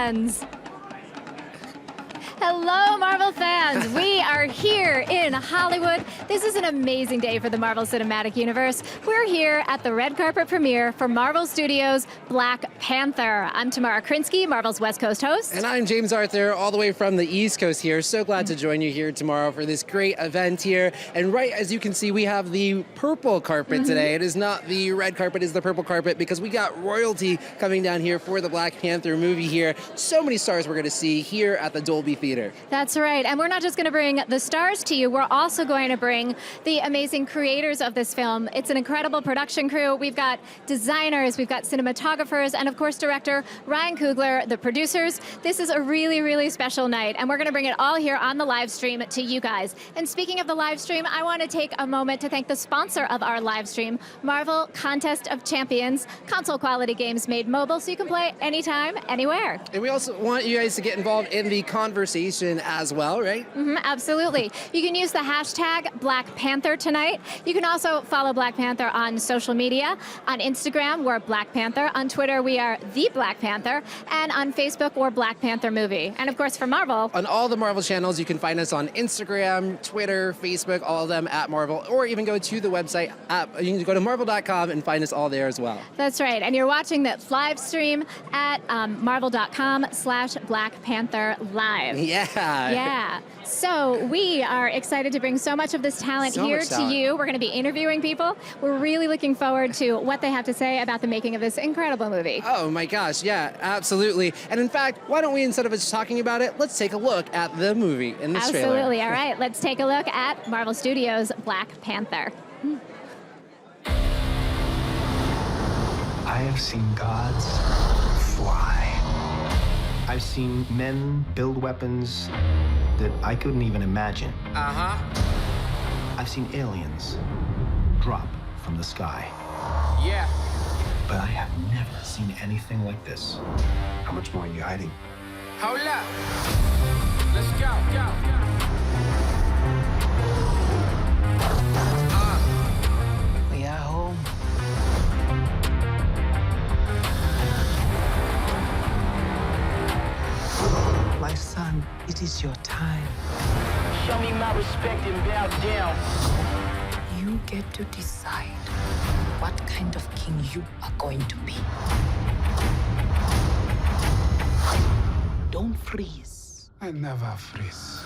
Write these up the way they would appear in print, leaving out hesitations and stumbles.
fans! Hello, Marvel fans! We are here in Hollywood. This is an amazing day for the Marvel Cinematic Universe. We're here at the red carpet premiere for Marvel Studios' Black Panther. I'm Tamara Krinsky, Marvel's West Coast host. And I'm James Arthur, all the way from the East Coast here. So glad to join you here tomorrow for this great event here. And right as you can see, we have the purple carpet today. It is not the red carpet, it's the purple carpet because we got royalty coming down here for the Black Panther movie here. So many stars we're going to see here at the Dolby Theater. That's right, and we're not just going to bring the stars to you, we're also going to bring the amazing creators of this film. It's an incredible production crew. We've got designers, we've got cinematographers, and of course director Ryan Coogler, the producers. This is a really, really special night, and we're going to bring it all here on the live stream to you guys. And speaking of the live stream, I want to take a moment to thank the sponsor of our live stream, Marvel Contest of Champions, console quality games made mobile so you can play anytime, anywhere. And we also want you guys to get involved in the conversation as well, right? Absolutely. You can use the hashtag Black Panther tonight. You can also follow Black Panther on social media. On Instagram, we're Black Panther. On Twitter, we are The Black Panther. And on Facebook, we're Black Panther Movie. And of course, for Marvel, on all the Marvel channels, you can find us on Instagram, Twitter, Facebook, all of them at Marvel, or even go to the website. You can go to marvel.com and find us all there as well. That's right. And you're watching that live stream at marvel.com/Black Panther Live. Yeah. So we are excited to bring so much of this talent here to you. We're going to be interviewing people. We're really looking forward to what they have to say about the making of this incredible movie. Oh my gosh, yeah, absolutely. And in fact, why don't we, instead of just talking about it, let's take a look at the movie in this trailer. Absolutely. All right, let's take a look at Marvel Studios' Black Panther. I have seen gods fly. I've seen men build weapons that I couldn't even imagine. I've seen aliens drop from the sky. Yeah. But I have never seen anything like this. How much more are you hiding? Hold up. Let's go. We are home. My son, it is your time. Show me my respect and bow down. You get to decide what kind of king you are going to be. Don't freeze. I never freeze.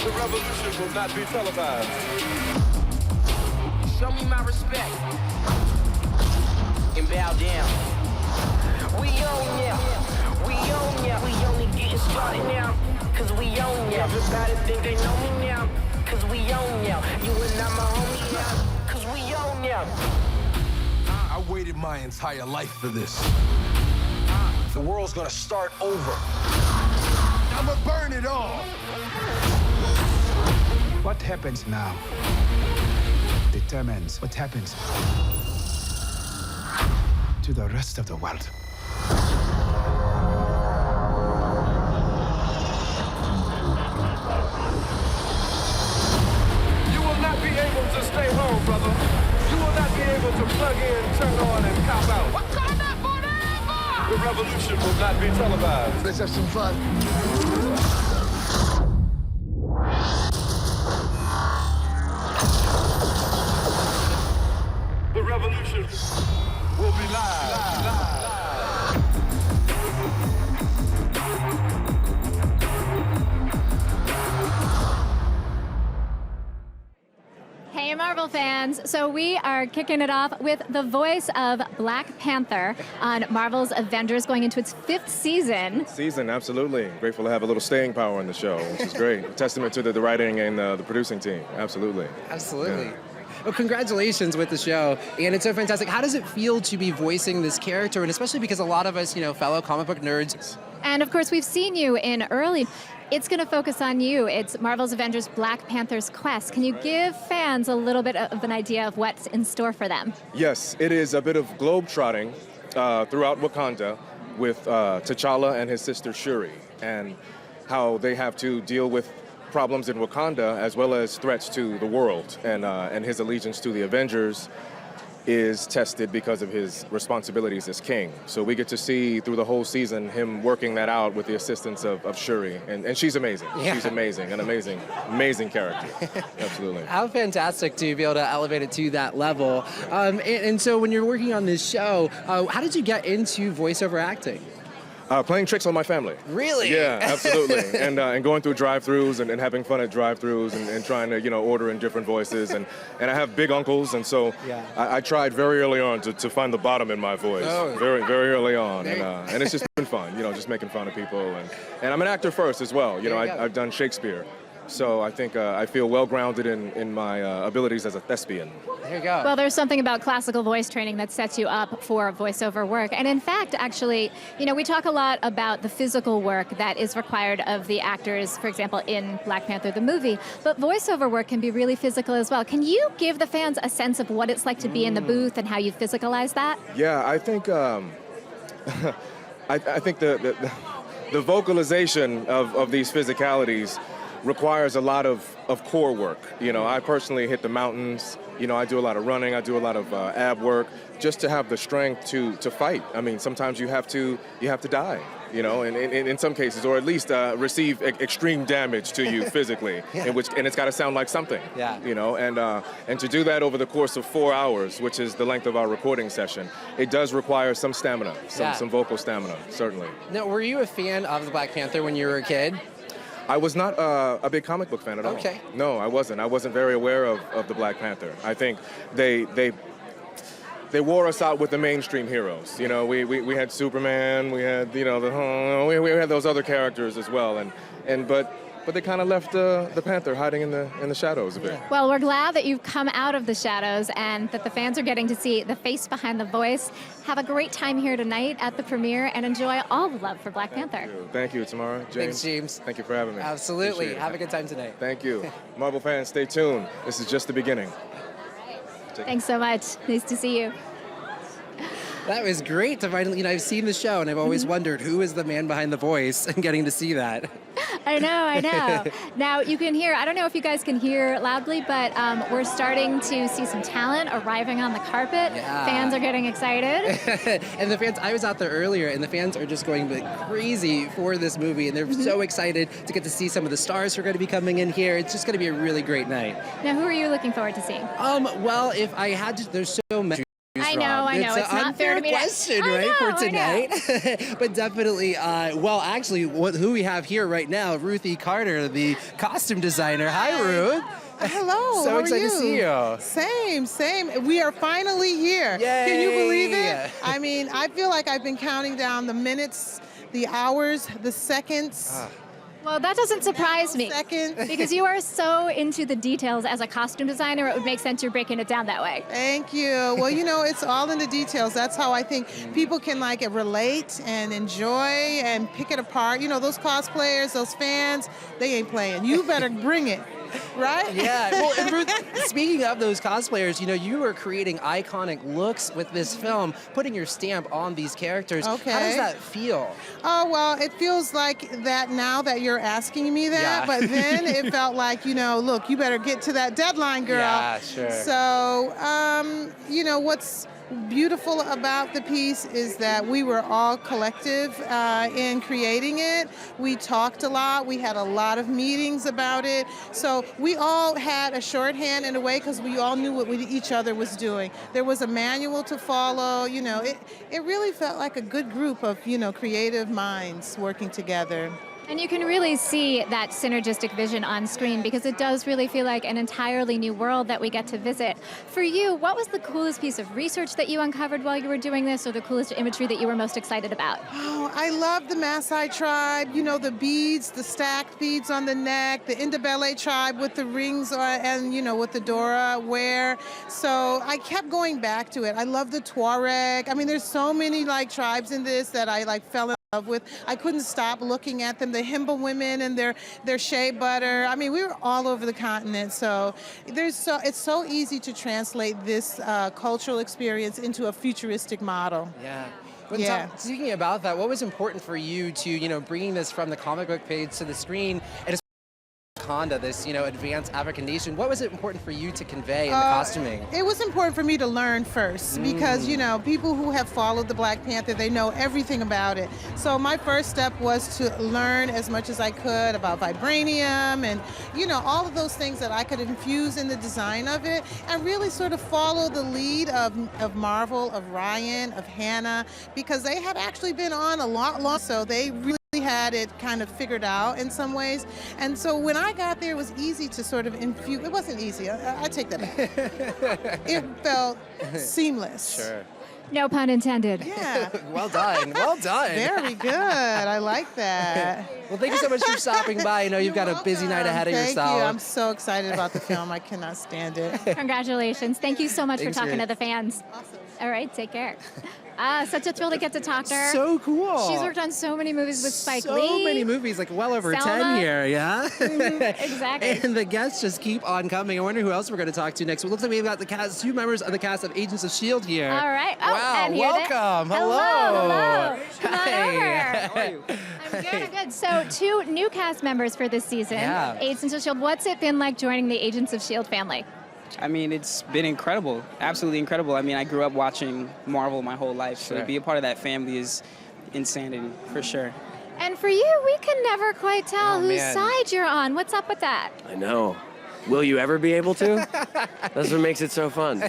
The revolution will not be televised. Show me my respect and bow down. We own ya. We own ya. We only getting started now, cause we own ya. Everybody think they know me now, cause we own ya. You and I'm a homie now, cause we own ya. I waited my entire life for this. The world's gonna start over. I'ma burn it all. What happens now determines what happens to the rest of the world. You will not be able to stay home, brother. You will not be able to plug in, turn on, and cop out. Wakanda forever! The revolution will not be televised. Let's have some fun. The revolution will be live. Hey, Marvel fans. So we are kicking it off with the voice of Black Panther on Marvel's Avengers going into its 5th season. Absolutely. Grateful to have a little staying power in the show, which is great. A testament to the writing and the producing team. Absolutely. Absolutely. Yeah. Well, congratulations with the show, and it's so fantastic. How does it feel to be voicing this character, and especially because a lot of us, fellow comic book nerds. And of course, we've seen you in early. It's going to focus on you. It's Marvel's Avengers Black Panther's quest. Can you give fans a little bit of an idea of what's in store for them? Yes, it is a bit of globe-trotting throughout Wakanda with T'Challa and his sister Shuri, and how they have to deal with problems in Wakanda as well as threats to the world, and his allegiance to the Avengers. is tested because of his responsibilities as king. So we get to see through the whole season him working that out with the assistance of Shuri. And she's amazing. Yeah. She's amazing. An amazing character. Absolutely. How fantastic to be able to elevate it to that level. And so when you're working on this show, how did you get into voiceover acting? Playing tricks on my family. Really? Yeah, absolutely. and going through drive-thrus and having fun at drive-thrus and trying to order in different voices. And I have big uncles, and so Yeah. I tried very early on to find the bottom in my voice. Oh. Very very early on, and it's just been fun. Just making fun of people. And I'm an actor first as well. There you go. I've done Shakespeare. So I think I feel well grounded in my abilities as a thespian. There you go. Well, there's something about classical voice training that sets you up for voiceover work. And in fact, actually, we talk a lot about the physical work that is required of the actors, for example, in Black Panther, the movie. But voiceover work can be really physical as well. Can you give the fans a sense of what it's like to be in the booth and how you physicalize that? Yeah, I think I think the vocalization of these physicalities requires a lot of core work. I personally hit the mountains. I do a lot of running. I do a lot of ab work just to have the strength to fight. I mean, sometimes you have to die. In some cases, or at least receive extreme damage to you physically, Yeah. and it's got to sound like something. Yeah. And to do that over the course of 4 hours, which is the length of our recording session, it does require some stamina, some vocal stamina, certainly. Now, were you a fan of the Black Panther when you were a kid? I was not a big comic book fan at all. Okay. No, I wasn't. I wasn't very aware of the Black Panther. I think they wore us out with the mainstream heroes. We had Superman, we had we had those other characters as well, but they kind of left the Panther hiding in the shadows a bit. Well, we're glad that you've come out of the shadows and that the fans are getting to see the face behind the voice. Have a great time here tonight at the premiere and enjoy all the love for Black Panther. Thank you, Tamara, James. Thanks, James. Thank you for having me. Absolutely. Appreciate it. Have a good time tonight. Thank you. Marvel fans, stay tuned. This is just the beginning. Thanks so much. Nice to see you. That was great to finally, I've seen the show and I've always wondered who is the man behind the voice and getting to see that. I know. Now, you can hear, I don't know if you guys can hear loudly, but we're starting to see some talent arriving on the carpet. Yeah. Fans are getting excited. And the fans, I was out there earlier, and the fans are just going crazy for this movie, and they're so excited to get to see some of the stars who are going to be coming in here. It's just going to be a really great night. Now, who are you looking forward to seeing? Well, if I had to, there's so many. I know. It's not fair to me. Question, right, for tonight. But definitely, actually, who we have here right now, Ruthie Carter, the costume designer. Hi, Ruth. Hello. So how excited are you? to see you. Same. We are finally here. Yay. Can you believe it? I mean, I feel like I've been counting down the minutes, the hours, the seconds. Well, that doesn't surprise me. Seconds. Because you are so into the details as a costume designer, it would make sense you're breaking it down that way. Thank you. Well, it's all in the details. That's how I think people can relate and enjoy and pick it apart. Those cosplayers, those fans, they ain't playing. You better bring it. Right? Yeah. Well, and Ruth, speaking of those cosplayers, you are creating iconic looks with this film, putting your stamp on these characters. Okay. How does that feel? Oh, well, it feels like that now that you're asking me that, Yeah. but then it felt like, look, you better get to that deadline, girl. Yeah, sure. So, what's beautiful about the piece is that we were all collective in creating it. We talked a lot. We had a lot of meetings about it. So we all had a shorthand in a way because we all knew what each other was doing. There was a manual to follow. It really felt like a good group of, creative minds working together. And you can really see that synergistic vision on screen because it does really feel like an entirely new world that we get to visit. For you, what was the coolest piece of research that you uncovered while you were doing this, or the coolest imagery that you were most excited about? Oh, I love the Maasai tribe, the beads, the stacked beads on the neck, the Indabele tribe with the rings and, what the Dora wear. So I kept going back to it. I love the Tuareg. I mean, there's so many tribes in this that I fell in love with. I couldn't stop looking at them. The Himba women and their shea butter. I mean, we were all over the continent. So it's so easy to translate this cultural experience into a futuristic model. Yeah. But Yeah. speaking about that, what was important for you to, bringing this from the comic book page to the screen and Wakanda, this, advanced African nation. What was it important for you to convey in the costuming? It was important for me to learn first because, people who have followed the Black Panther, they know everything about it. So my first step was to learn as much as I could about Vibranium and, all of those things that I could infuse in the design of it and really sort of follow the lead of Marvel, of Ryan, of Hannah, because they had actually been on a lot long, so they really had it kind of figured out in some ways. And so when I got there, it was easy to sort of infuse. It wasn't easy. I take that back. It felt seamless. Sure. No pun intended. Yeah. Well done. Well done. Very good. I like that. Well, thank you so much for stopping by. I know you've got a busy night ahead of yourself. Thank you. I'm so excited about the film. I cannot stand it. Congratulations. Thank you so much Thanks, for talking Ruth. to the fans. Awesome. All right, take care. Such a thrill to get to talk to her. So cool. She's worked on so many movies with Spike so Lee. So many movies, like well over Selma. 10 here, yeah? Exactly. And the guests just keep on coming. I wonder who else we're going to talk to next. It looks like we've got the cast, 2 members of the cast of Agents of S.H.I.E.L.D. here. All right. Oh, wow, and here welcome. Hello. Come on Hi. over. How are you? I'm good, I'm good. So 2 new cast members for this season. Yeah. Agents of S.H.I.E.L.D. What's it been like joining the Agents of S.H.I.E.L.D. family? I mean, it's been incredible, absolutely incredible. I mean, I grew up watching Marvel my whole life, so to be a part of that family is insanity, for sure. And for you, we can never quite tell whose side you're on. What's up with that? I know. Will you ever be able to? That's what makes it so fun.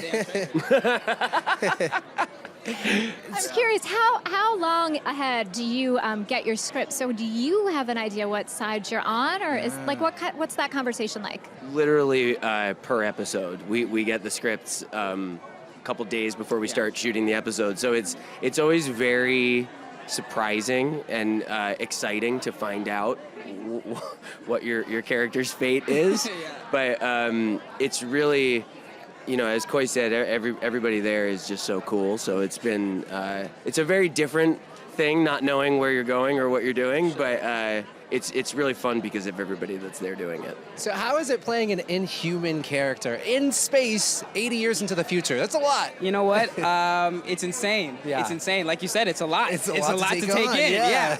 I'm curious, how long ahead do you get your script? So do you have an idea what side you're on, or is what's that conversation like? Literally per episode. We get the scripts a couple days before we start shooting the episode. So it's always very surprising and exciting to find out what your character's fate is. But it's really, as Coy said, everybody there is just so cool. So it's been, it's a very different thing, not knowing where you're going or what you're doing, but it's really fun because of everybody that's there doing it. So how is it playing an inhuman character in space 80 years into the future? That's a lot. You know what? It's insane. Yeah. It's insane. Like you said, it's a lot. It's a lot to take on, in. yeah.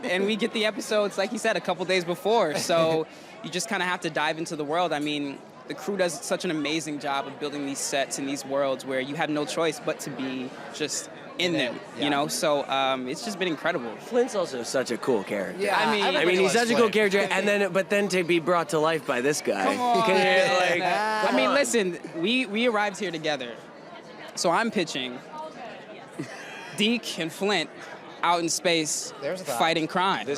And we get the episodes, like you said, a couple days before. So you just kind of have to dive into the world. I mean, the crew does such an amazing job of building these sets and these worlds where you have no choice but to be just in them, So it's just been incredible. Flint's also such a cool character. Yeah, I mean, he's such a cool character, and then to be brought to life by this guy. Come on. Come I mean, on. listen, we arrived here together, so I'm pitching Deke and Flint out in space fighting crime. The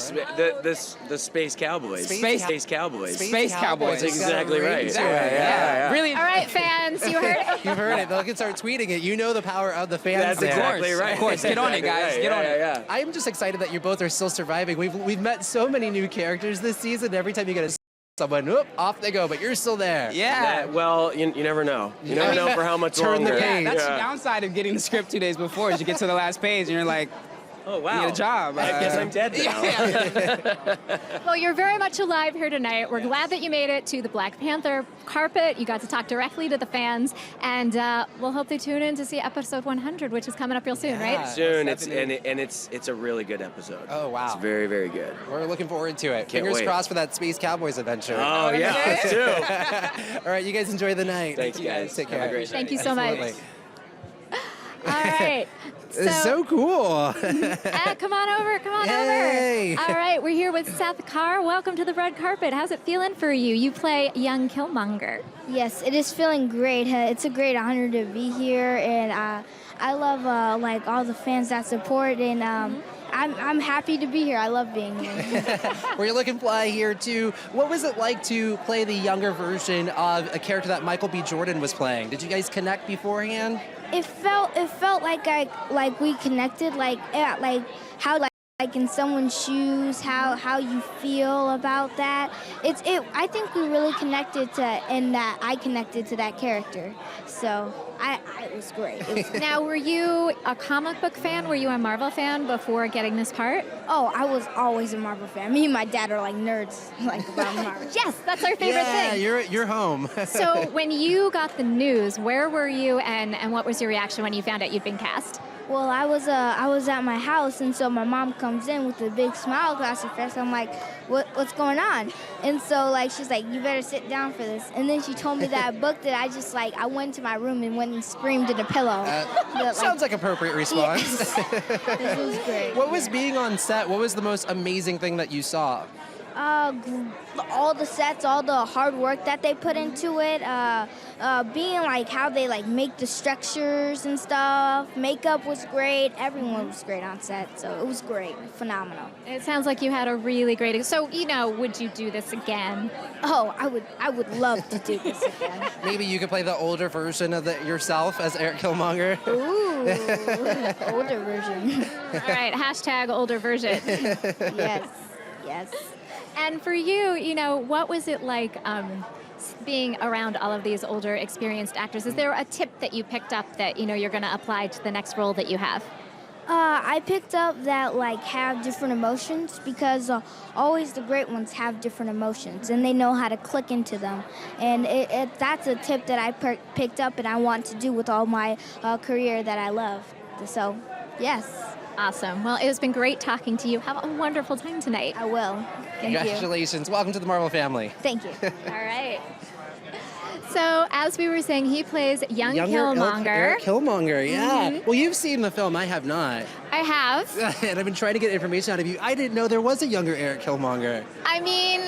Space Cowboys. Space Cowboys. Space Cowboys. That's exactly right. Yeah. Really. All right, fans, you heard it. You've heard it. They can start tweeting it. You know the power of the fans. That's there. exactly right. Of course, get on it, guys. Get on it. Yeah. I am just excited that you both are still surviving. We've met so many new characters this season. Every time you get someone, whoop, off they go, but you're still there. Yeah. Well, you never know. You never know for how much Turn the longer. page. That's the downside of getting the script 2 days before is you get to the last page and you're like, Oh, wow. you get a job. I guess I'm dead now. Well, you're very much alive here tonight. We're glad that you made it to the Black Panther carpet. You got to talk directly to the fans, and we'll hope they tune in to see episode 100, which is coming up real soon, right? Soon. It's a really good episode. Oh, wow. It's very, very good. We're looking forward to it. Can't Fingers wait. crossed for that Space Cowboys adventure. Oh, yeah, us too. All right, you guys enjoy the night. Thanks, guys. Take care. Have a great Thank night. you so much. Absolutely. All right. It's so cool. Come on over. Come on Yay. over. All right, we're here with Seth Carr. Welcome to the red carpet. How's it feeling for you? You play young Killmonger. Yes, it is feeling great. It's a great honor to be here, and I love like all the fans that support, and I'm happy to be here. I love being here. Well, you're looking fly here too. What was it like to play the younger version of a character that Michael B. Jordan was playing? Did you guys connect beforehand? It felt like we connected, like how like in someone's shoes, how you feel about that. I think we really connected and that I connected to that character. So it was great. Now, were you a comic book fan? Were you a Marvel fan before getting this part? Oh, I was always a Marvel fan. Me and my dad are like nerds, like about Marvel. Yes, that's our favorite thing. Yeah, you're home. So when you got the news, where were you and what was your reaction when you found out you'd been cast? Well, I was at my house, and so my mom comes in with a big smile across her face. I'm like, what's going on? And so like she's like, you better sit down for this. And then she told me that book that I went to my room and went and screamed in a pillow. Sounds like appropriate response. Yeah. This was great. What was being on set? What was the most amazing thing that you saw? All the sets, all the hard work that they put into it, being like how they like make the structures and stuff. Makeup was great. Everyone was great on set, so it was great, phenomenal. It sounds like you had a really great. So would you do this again? Oh, I would love to do this again. Maybe you could play the older version of yourself as Eric Killmonger. Ooh, older version. All right, hashtag older version. Yes. And for you, what was it like being around all of these older, experienced actors? Is there a tip that you picked up that, you're going to apply to the next role that you have? I picked up that, have different emotions because always the great ones have different emotions, and they know how to click into them. And that's a tip that I picked up and I want to do with all my career that I love. So, yes. Awesome. Well, it has been great talking to you. Have a wonderful time tonight. I will. Thank Congratulations. you. Welcome to the Marvel family. Thank you. All right. So, as we were saying, he plays Younger Killmonger. Eric Killmonger, yeah. Mm-hmm. Well, you've seen the film. I have not. I have. And I've been trying to get information out of you. I didn't know there was a younger Eric Killmonger. I mean,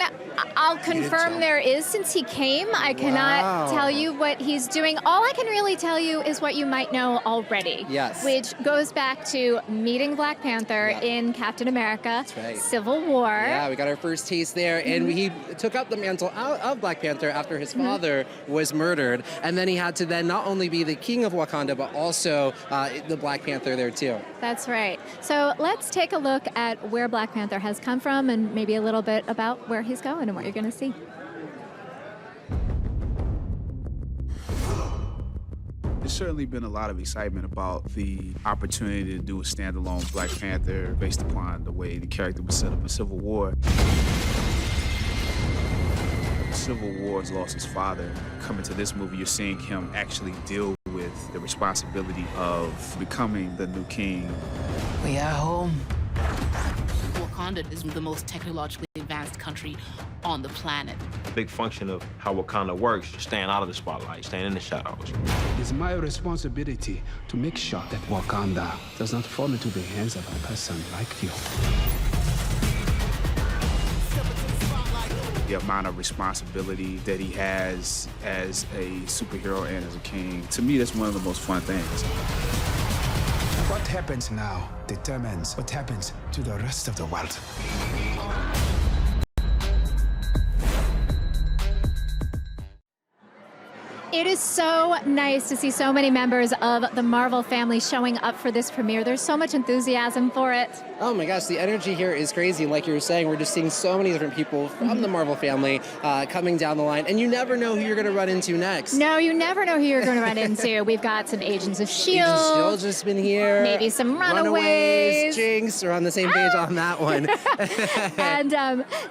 I'll confirm there is since he came. I cannot tell you what he's doing. All I can really tell you is what you might know already. Yes. Which goes back to meeting Black Panther in Captain America, That's right. Civil War. Yeah, we got our first taste there. And he took up the mantle of Black Panther after his father was murdered. And then he had to then not only be the king of Wakanda, but also the Black Panther there too. That's right. So let's take a look at where Black Panther has come from and maybe a little bit about where he's going and what you're going to see. There's certainly been a lot of excitement about the opportunity to do a standalone Black Panther based upon the way the character was set up in Civil War. Civil War has lost his father. Coming to this movie, you're seeing him actually deal with the responsibility of becoming the new king. We are home. Wakanda is the most technologically advanced country on the planet. A big function of how Wakanda works, staying out of the spotlight, staying in the shadows. It's my responsibility to make sure that Wakanda does not fall into the hands of a person like you. The amount of responsibility that he has as a superhero and as a king, to me, that's one of the most fun things. What happens now determines what happens to the rest of the world. It is so nice to see so many members of the Marvel family showing up for this premiere. There's so much enthusiasm for it. Oh my gosh, the energy here is crazy. Like you were saying, we're just seeing so many different people from the Marvel family coming down the line, and you never know who you're going to run into next. No, you never know who you're going to run into. We've got some Agents of S.H.I.E.L.D. Agents of S.H.I.E.L.D. just been here. Maybe some Runaways. Jinx, we're on the same page on that one. And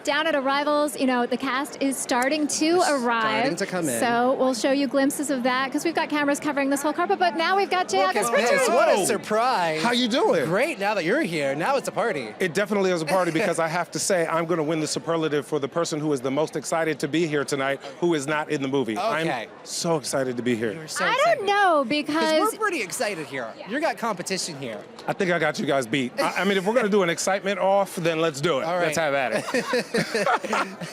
down at Arrivals, the cast is starting to arrive. Starting to come in. So we'll show you glimpses of that because we've got cameras covering this whole carpet, but now we've got J. August Richards. What a surprise. How you doing? Great, now that you're here. Now it's a party. It definitely is a party because I have to say I'm going to win the superlative for the person who is the most excited to be here tonight who is not in the movie. Okay. I'm so excited to be here. You're so I excited. don't know because we're pretty excited here. You got competition here. I think I got you guys beat. I mean, if we're going to do an excitement off, then let's do it. All right. Let's have at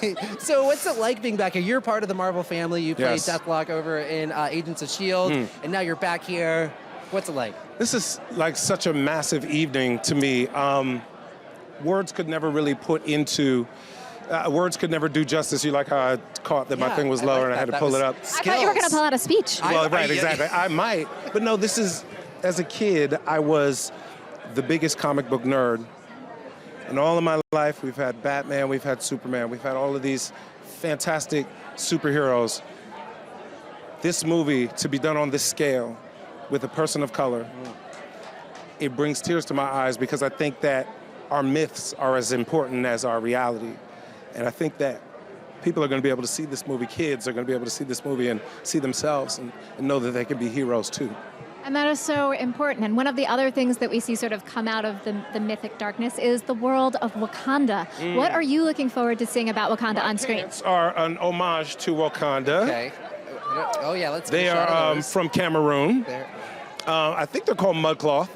it. So what's it like being back here? You're part of the Marvel family. You played Yes. Deathlock over in Agents of S.H.I.E.L.D., and now you're back here. What's it like? This is like such a massive evening to me. Words could never really put into, words could never do justice. You like how I caught that my thing was lower and I had to pull it up? I thought you were going to pull out a speech. Well, right, exactly. I might. But no, this is, as a kid, I was the biggest comic book nerd. And all of my life, we've had Batman, we've had Superman, we've had all of these fantastic superheroes. This movie, to be done on this scale with a person of color, it brings tears to my eyes because I think that our myths are as important as our reality. And I think that people are going to be able to see this movie, kids are going to be able to see this movie and see themselves and know that they can be heroes too. And that is so important. And one of the other things that we see sort of come out of the mythic darkness is the world of Wakanda. What are you looking forward to seeing about Wakanda on screen? Pants are an homage to Wakanda. Okay. Oh yeah, let's. They are from Cameroon. I think they're called mudcloth.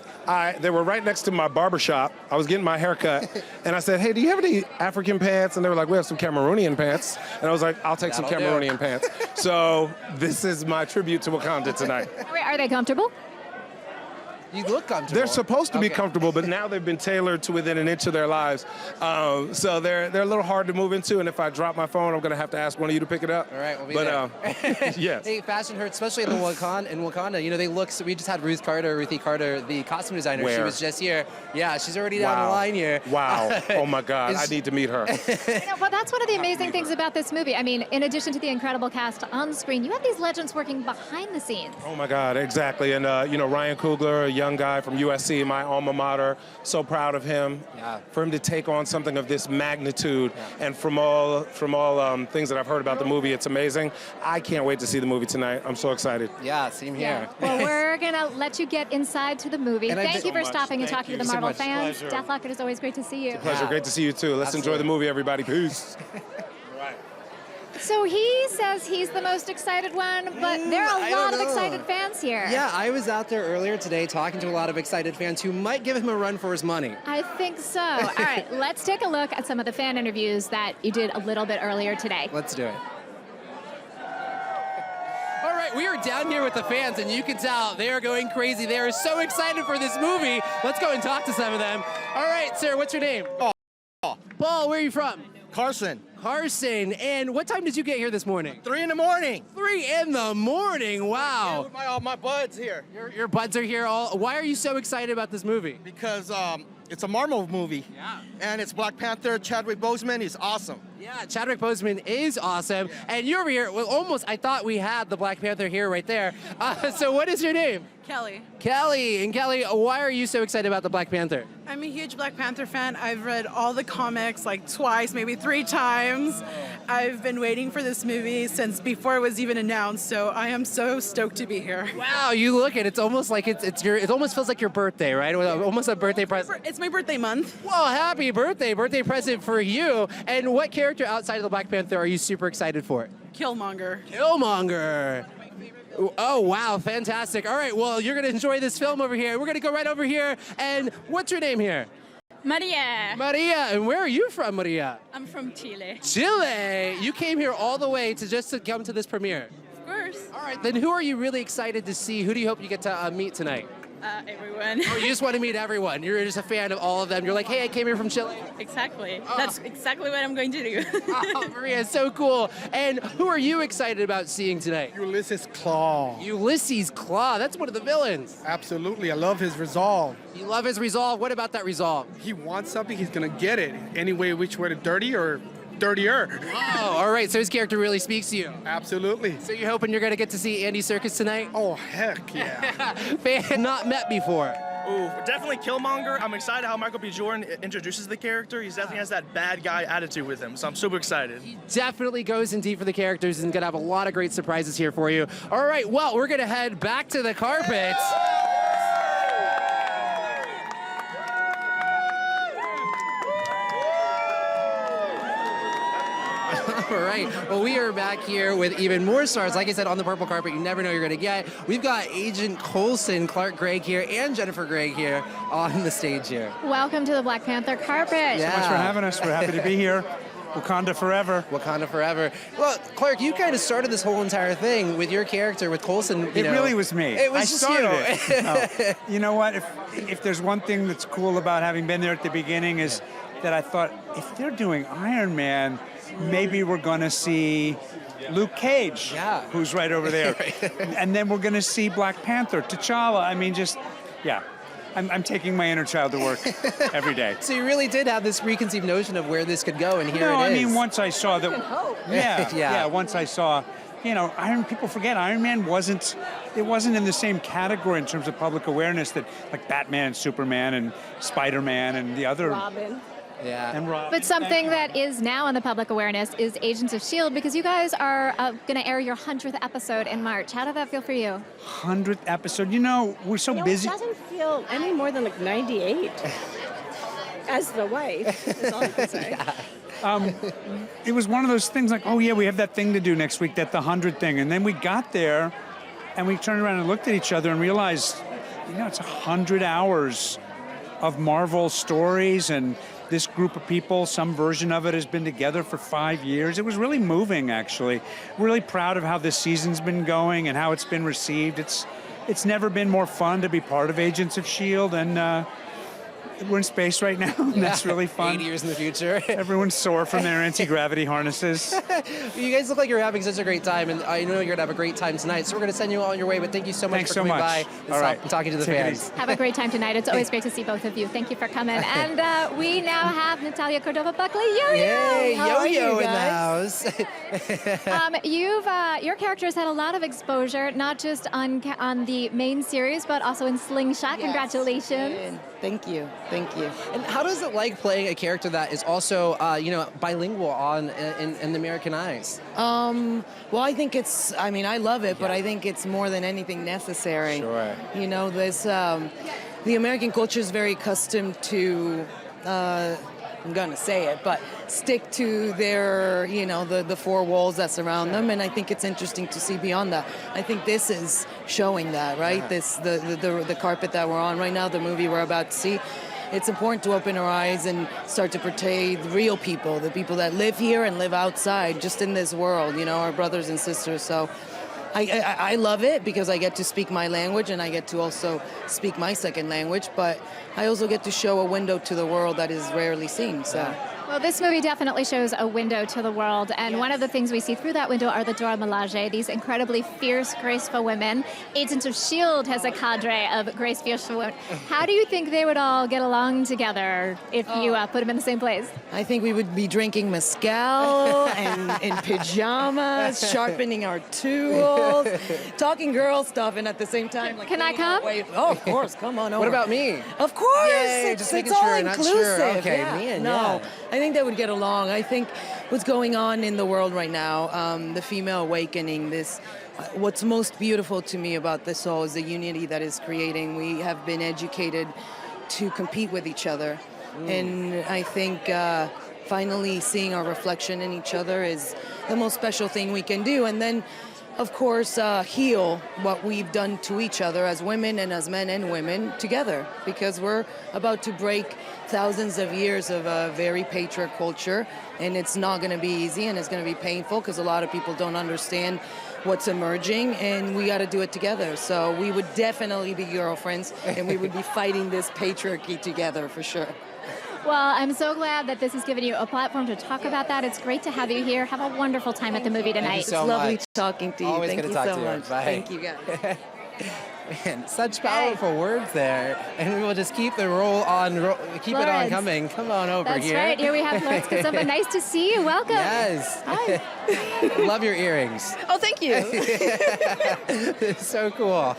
They were right next to my barber shop. I was getting my hair cut, and I said, "Hey, do you have any African pants?" And they were like, "We have some Cameroonian pants." And I was like, "I'll take some Cameroonian pants." So this is my tribute to Wakanda tonight. Wait, are they comfortable? You look comfortable. They're supposed to be comfortable, but now they've been tailored to within an inch of their lives. So they're a little hard to move into, and if I drop my phone, I'm going to have to ask one of you to pick it up. All right, we'll be there. Yes. Hey, fashion hurts, especially in Wakanda. You know, they look. So we just had Ruthie Carter, the costume designer. Where? She was just here. Yeah, she's already down the line here. Wow. Oh my God, I need to meet her. Well, that's one of the amazing things about this movie. I mean, in addition to the incredible cast on screen, you have these legends working behind the scenes. Oh my God, exactly. And you know, Ryan Coogler, a young guy from USC, my alma mater, so proud of him. Yeah. For him to take on something of this magnitude, and from all things that I've heard about the movie, it's amazing. I can't wait to see the movie tonight. I'm so excited. Yeah, same here. Well, we're gonna let you get inside to the movie. And Thank you for stopping and Thank talking to you the so Marvel much. fans. Pleasure. Deathlock, it is always great to see you. Pleasure, great to see you too. Let's enjoy the movie, everybody. Peace. So he says he's the most excited one, but there are a lot of excited fans here. Yeah, I was out there earlier today talking to a lot of excited fans who might give him a run for his money. I think so. All right, let's take a look at some of the fan interviews that you did a little bit earlier today. Let's do it. All right, we are down here with the fans, and you can tell they are going crazy. They are so excited for this movie. Let's go and talk to some of them. All right, sir, what's your name? Paul, where are you from? Carson. Carson. And what time did you get here this morning? 3 in the morning. 3 in the morning. Wow. Yeah, with all my buds here. Your buds are here. Why are you so excited about this movie? Because it's a Marvel movie. Yeah. And it's Black Panther. Chadwick Boseman. He's awesome. Yeah, Chadwick Boseman is awesome. And you're over here. Well, almost, I thought we had the Black Panther here right there. So what is your name? Kelly. Kelly. And Kelly, why are you so excited about the Black Panther? I'm a huge Black Panther fan. I've read all the comics like twice, maybe 3 times. I've been waiting for this movie since before it was even announced, so I am so stoked to be here. Wow, you look at it, it's almost like it almost feels like your birthday, right? Almost a birthday present. It's my birthday month. Well, happy birthday present for you. And what character outside of the Black Panther are you super excited for? Killmonger. Killmonger. Oh, wow, fantastic. All right, well, you're going to enjoy this film over here. We're going to go right over here. And what's your name here? Maria. Maria, and where are you from, Maria? I'm from Chile. Chile. You came here all the way to come to this premiere. Of course. All right, then who are you really excited to see? Who do you hope you get to meet tonight? Everyone. Oh, you just want to meet everyone. You're just a fan of all of them. You're like, hey, I came here from Chile. Exactly. That's exactly what I'm going to do. Oh, Maria, so cool. And who are you excited about seeing tonight? Ulysses Klaw. Ulysses Klaw. That's one of the villains. Absolutely. I love his resolve. You love his resolve. What about that resolve? He wants something, he's going to get it. Any way, which way to dirty or dirtier. Oh, all right. So his character really speaks to you. Absolutely. So you're hoping you're going to get to see Andy Serkis tonight? Oh, heck yeah. Fan not met before. Ooh, definitely Killmonger. I'm excited how Michael B. Jordan introduces the character. He definitely has that bad guy attitude with him, so I'm super excited. He definitely goes in deep for the characters and going to have a lot of great surprises here for you. All right, well, we're going to head back to the carpet. All right, well, we are back here with even more stars. Like I said, on the purple carpet, you never know you're going to get. We've got Agent Coulson, Clark Gregg here, and Jennifer Gregg here on the stage here. Welcome to the Black Panther carpet. Yeah. So much for having us. We're happy to be here. Wakanda forever. Wakanda forever. Well, Clark, you kind of started this whole entire thing with your character, with Coulson. It really was me. It was I just started you. it. No. You know what? If there's one thing that's cool about having been there at the beginning is that I thought, if they're doing Iron Man, maybe we're going to see Luke Cage, who's right over there. And then we're going to see Black Panther, T'Challa. I mean, just, yeah. I'm taking my inner child to work every day. So you really did have this preconceived notion of where this could go, and here it is. No, I mean, once I saw that, Yeah. once I saw, you know, people forget Iron Man wasn't in the same category in terms of public awareness that like Batman and Superman and Spider-Man and the other. Robin. Yeah. And Rob. But something that is now in the public awareness is Agents of S.H.I.E.L.D. because you guys are going to air your 100th episode in March. How did that feel for you? 100th episode. You know, we're so busy. It doesn't feel any more than like 98. As the wife, is all I can say. It was one of those things like, oh yeah, we have that thing to do next week, that the 100 thing. And then we got there and we turned around and looked at each other and realized, you know, it's 100 hours of Marvel stories, and this group of people, some version of it has been together for 5 years. It was really moving, actually. Really proud of how this season's been going and how it's been received. It's never been more fun to be part of Agents of S.H.I.E.L.D. and we're in space right now, and that's really fun. 8 years in the future. Everyone's sore from their anti-gravity harnesses. You guys look like you're having such a great time, and I know you're going to have a great time tonight, so we're going to send you all on your way, but thank you so much for coming by and talking to the fans. Have a great time tonight. It's always great to see both of you. Thank you for coming. And we now have Natalia, Cordova, Buckley, Yo-Yo. Yay, How are Yo-Yo you in the guys? house. Your character has had a lot of exposure, not just on the main series, but also in Slingshot. Yes. Congratulations. Thank you. Thank you. And how does it like playing a character that is also, bilingual in the American eyes? Well, I think it's, I love it, but I think it's more than anything necessary. Sure. You know, there's, the American culture is very accustomed to, I'm going to say it, but stick to their, the four walls that surround them, and I think it's interesting to see beyond that. I think this is showing that, right? Yeah. This, the carpet that we're on right now, the movie we're about to see. It's important to open our eyes and start to portray the real people, the people that live here and live outside, just in this world, our brothers and sisters. So I love it because I get to speak my language and I get to also speak my second language, but I also get to show a window to the world that is rarely seen. So. Well, this movie definitely shows a window to the world, and one of the things we see through that window are the Dora Milaje, these incredibly fierce, graceful women. Agents of S.H.I.E.L.D. has a cadre of graceful women. How do you think they would all get along together if you put them in the same place? I think we would be drinking mezcal and in pajamas, sharpening our tools, talking girl stuff, and at the same time, like, can I come? Oh, of course, come on over. What about me? Of course, Yay, just making it's all sure, not inclusive. sure. Okay, yeah. man, no, yeah. I think they would get along. I think what's going on in the world right now, the female awakening, what's most beautiful to me about this all is the unity that is creating. We have been educated to compete with each other, and I think finally seeing our reflection in each other is the most special thing we can do. And then, of course, heal what we've done to each other as women and as men and women together, because we're about to break thousands of years of a very patriarchal culture, and it's not going to be easy, and it's going to be painful because a lot of people don't understand what's emerging, and we got to do it together. So we would definitely be girlfriends, and we would be fighting this patriarchy together for sure. Well, I'm so glad that this has given you a platform to talk about that. It's great to have you here. Have a wonderful time at the movie tonight. Thank you so It's lovely much. talking to you. Always Thank good you to talk so to you. much. Bye. Thank you, guys. Man, such powerful words there, and we will just keep the keep it on coming. Come on over That's here. That's right. Here we have Florence Kosova. Nice to see you. Welcome. Yes. Hi. Love your earrings. Oh, thank you. It's so cool.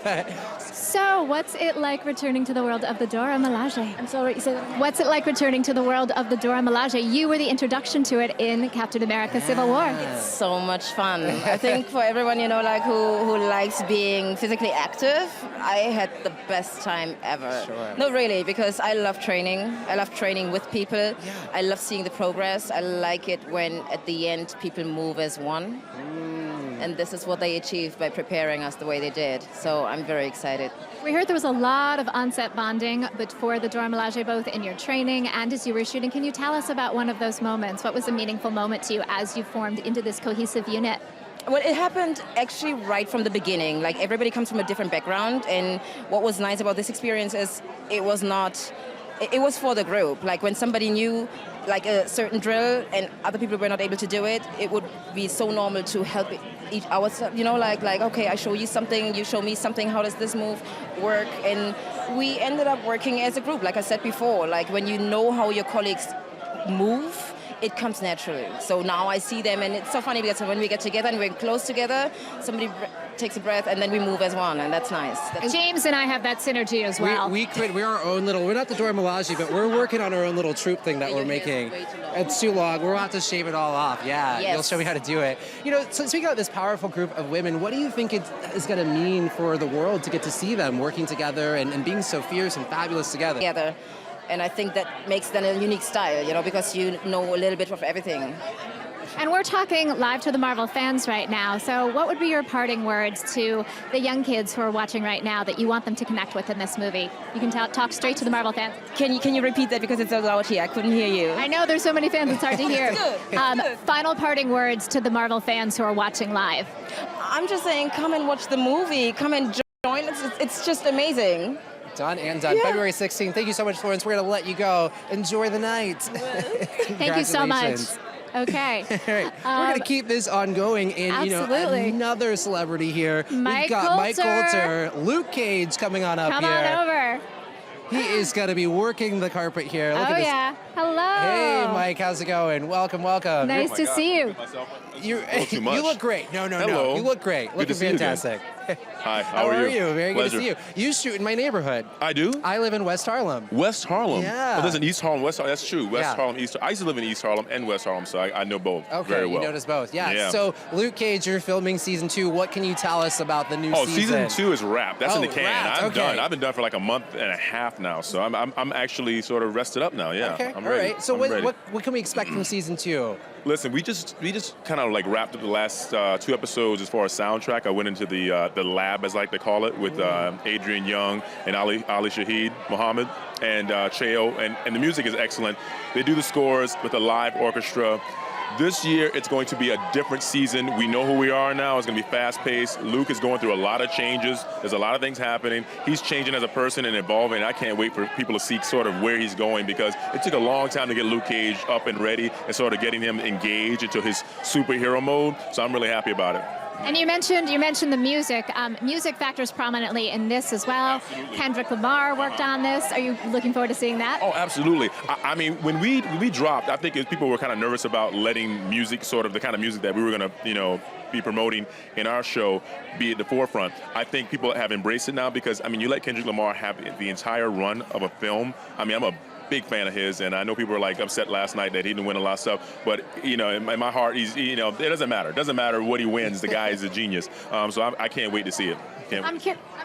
So, what's it like returning to the world of the Dora Milaje? I'm sorry, you said what's it like returning to the world of the Dora Milaje? You were the introduction to it in Captain America: Civil War. It's so much fun. I think for everyone, who likes being physically active, I had the best time ever. Sure. No, really, because I love training. I love training with people. Yeah. I love seeing the progress. I like it when at the end people move as one. And this is what they achieved by preparing us the way they did. So I'm very excited. We heard there was a lot of on-set bonding, but for the Dora Milaje, both in your training and as you were shooting. Can you tell us about one of those moments? What was a meaningful moment to you as you formed into this cohesive unit? Well, it happened actually right from the beginning. Like, everybody comes from a different background, and what was nice about this experience is it was for the group. Like, when somebody knew like a certain drill and other people were not able to do it, it would be so normal to help each ourselves, like okay, I show you something, you show me something, how does this move work? And we ended up working as a group, like I said before. Like, when you know how your colleagues move, it comes naturally. So now I see them, and it's so funny because when we get together and we're close together, somebody takes a breath, and then we move as one, and that's nice. James and I have that synergy as well. We're our own little, we're not the Dora Milaje, but we're working on our own little troop thing that we're making. It's too long. We're about to shave it all off. Yeah, Yes. You'll show me how to do it. So speaking of this powerful group of women, what do you think it is going to mean for the world to get to see them working together and being so fierce and fabulous together? And I think that makes them a unique style, because you know a little bit of everything. And we're talking live to the Marvel fans right now. So what would be your parting words to the young kids who are watching right now that you want them to connect with in this movie? You can talk straight to the Marvel fans. Can you repeat that because it's so loud here? I couldn't hear you. I know there's so many fans, it's hard to hear. Good. Final parting words to the Marvel fans who are watching live. I'm just saying, come and watch the movie. Come and join. It's just amazing. Done and done. Yeah. February 16th. Thank you so much, Florence. We're going to let you go. Enjoy the night. Thank you so much. Okay. All right. We're going to keep this ongoing. And, absolutely. Another celebrity here. Mike We've got Coulter. Mike Coulter, Luke Cage coming on up Come here. on over. He is going to be working the carpet here. Look at this. Yeah. Hello. Hey, Mike. How's it going? Welcome. Nice to see you. You look great. No. Hello. You look great. Good Looking to see you again. fantastic. Hi, How are you? Very Pleasure. good to see you. You shoot in my neighborhood. I do? I live in West Harlem. West Harlem? Yeah. Oh, there's an East Harlem, West Harlem. That's true. West Yeah. Harlem, East I used to live in East Harlem and West Harlem, so I know both very well. You notice both. Yeah. So, Luke Cage, you're filming season 2. What can you tell us about the new season? Season 2 is wrapped. That's in the can. Wrapped. I'm Okay. done. I've been done for like a month and a half now, so I'm actually sort of rested up now. Yeah. Okay. I'm All ready. right. So, I'm ready. what can we expect from season 2? Listen, we just kind of like wrapped up the last 2 episodes as far as soundtrack. I went into the lab, as I like to call it, with Adrian Young and Ali Shaheed Muhammad and Cheo, and the music is excellent. They do the scores with a live orchestra. This year, it's going to be a different season. We know who we are now. It's going to be fast-paced. Luke is going through a lot of changes. There's a lot of things happening. He's changing as a person and evolving. And I can't wait for people to see sort of where he's going, because it took a long time to get Luke Cage up and ready and sort of getting him engaged into his superhero mode. So I'm really happy about it. And you mentioned the music. Music factors prominently in this as well. Absolutely. Kendrick Lamar worked on this. Are you looking forward to seeing that? Oh, absolutely. I mean, when we dropped, I think people were kind of nervous about letting music, sort of the kind of music that we were going to, be promoting in our show, be at the forefront. I think people have embraced it now because, I mean, you let Kendrick Lamar have the entire run of a film. I mean, I'm a big fan of his, and I know people were like upset last night that he didn't win a lot of stuff, but in my heart, he's it doesn't matter. It doesn't matter what he wins. The guy is a genius. So I can't wait to see it. I'm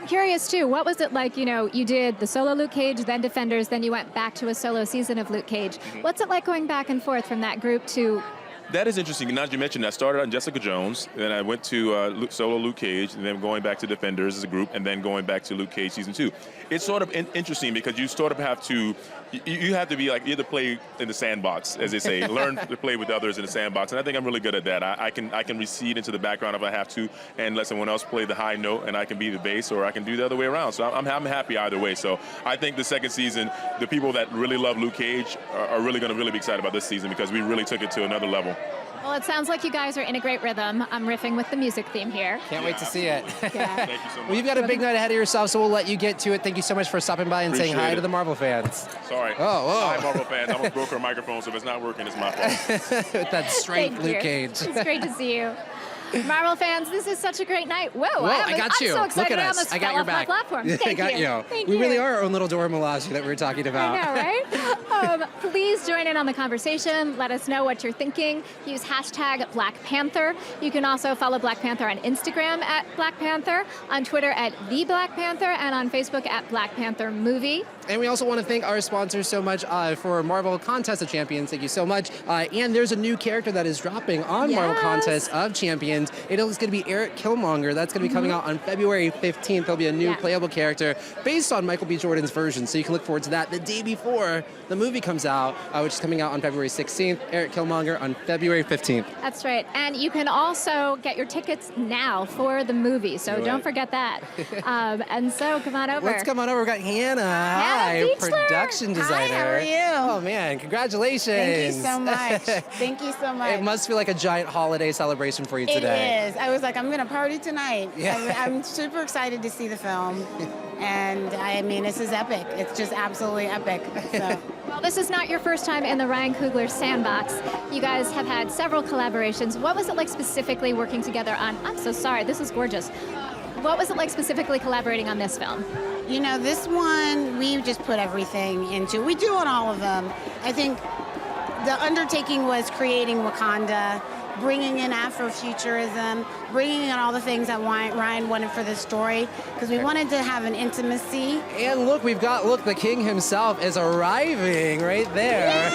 curious too. What was it like? You did the solo Luke Cage, then Defenders, then you went back to a solo season of Luke Cage. What's it like going back and forth from that group to? That is interesting. Now that you mentioned, I started on Jessica Jones, then I went to solo Luke Cage, and then going back to Defenders as a group, and then going back to Luke Cage season 2. It's sort of interesting because you sort of have to, you have to be like, you have to play in the sandbox, as they say, learn to play with others in the sandbox, and I think I'm really good at that. I can recede into the background if I have to, and let someone else play the high note, and I can be the bass, or I can do the other way around. So I'm happy either way. So I think the second season, the people that really love Luke Cage are really going to be excited about this season because we really took it to another level. Well, it sounds like you guys are in a great rhythm. I'm riffing with the music theme here. Can't wait to see it. Yeah. Thank you so much. Well, you've got a big night ahead of yourself, so we'll let you get to it. Thank you so much for stopping by and saying hi to the Marvel fans. Sorry. Hi, Marvel fans. I almost broke her microphone, so if it's not working, it's my fault. With that strength, Thank Luke you. Cage. It's great to see you. Marvel fans, this is such a great night. Whoa, I got you. I'm so excited. Look at I us. almost I got fell your off my back. platform. Thank I got you. Thank we you. really are our own little Dora Milaje that we were talking about. I know, right? Please join in on the conversation. Let us know what you're thinking. Use hashtag Black Panther. You can also follow Black Panther on Instagram at Black Panther, on Twitter at The Black Panther, and on Facebook at Black Panther Movie. And we also want to thank our sponsors so much for Marvel Contest of Champions. Thank you so much. And there's a new character that is dropping on Marvel Contest of Champions. It is going to be Eric Killmonger. That's going to be coming out on February 15th. There'll be a new playable character based on Michael B. Jordan's version. So you can look forward to that the day before the movie comes out, which is coming out on February 16th. Eric Killmonger on February 15th. That's right. And you can also get your tickets now for the movie. So don't forget that. And so come on over. Let's come on over. We've got Hannah. Hi, Beechler. production designer. Hi, how are you? Oh, man, congratulations. Thank you so much. Thank you so much. It must feel like a giant holiday celebration for you today. It is. I was like, I'm going to party tonight. Yeah. I'm super excited to see the film. And I mean, this is epic. It's just absolutely epic. So. Well, this is not your first time in the Ryan Coogler sandbox. You guys have had several collaborations. What was it like specifically working together on, I'm so sorry, this is gorgeous. What was it like specifically collaborating on this film? You know, this one, we just put everything into. We do on all of them. I think the undertaking was creating Wakanda, bringing in Afrofuturism, bringing in all the things that Ryan wanted for this story, because we wanted to have an intimacy. And look, the king himself is arriving right there.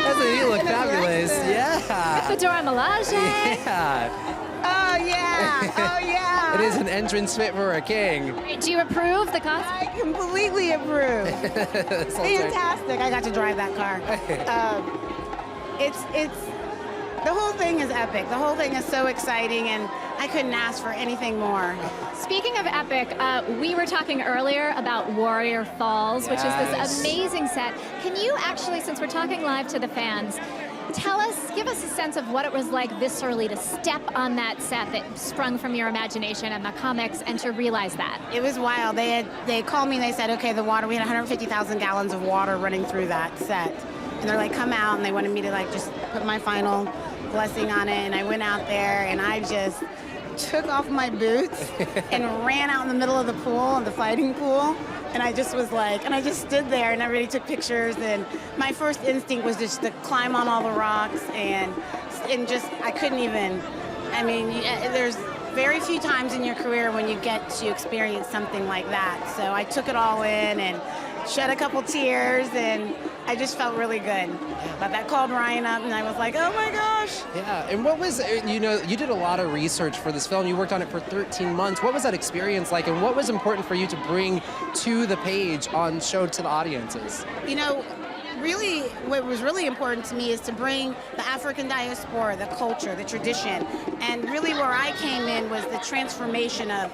Doesn't he look fabulous? Yeah. Fedora Milaje. Yeah. Oh, yeah. Oh, yeah. It is an entrance fit for a king. Do you approve the costume? I completely approve. Fantastic. I got to drive that car. The whole thing is epic. The whole thing is so exciting, and I couldn't ask for anything more. Speaking of epic, we were talking earlier about Warrior Falls, which is this amazing set. Can you actually, since we're talking live to the fans, give us a sense of what it was like viscerally to step on that set that sprung from your imagination and the comics, and to realize that? It was wild. They called me and they said, okay, the water, we had 150,000 gallons of water running through that set. And they're like, come out, and they wanted me to like just put my final blessing on it, and I went out there and I just took off my boots and ran out in the middle of the pool, the fighting pool, and I just was like, and I just stood there and everybody took pictures, and my first instinct was just to climb on all the rocks and just, I couldn't even, I mean, there's very few times in your career when you get to experience something like that. So I took it all in and shed a couple tears, and I just felt really good. But that called Ryan up, and I was like, oh my gosh. Yeah, and what was, you did a lot of research for this film. You worked on it for 13 months. What was that experience like, and what was important for you to bring to the page on show to the audiences? You know, really, what was really important to me is to bring the African diaspora, the culture, the tradition, and really where I came in was the transformation of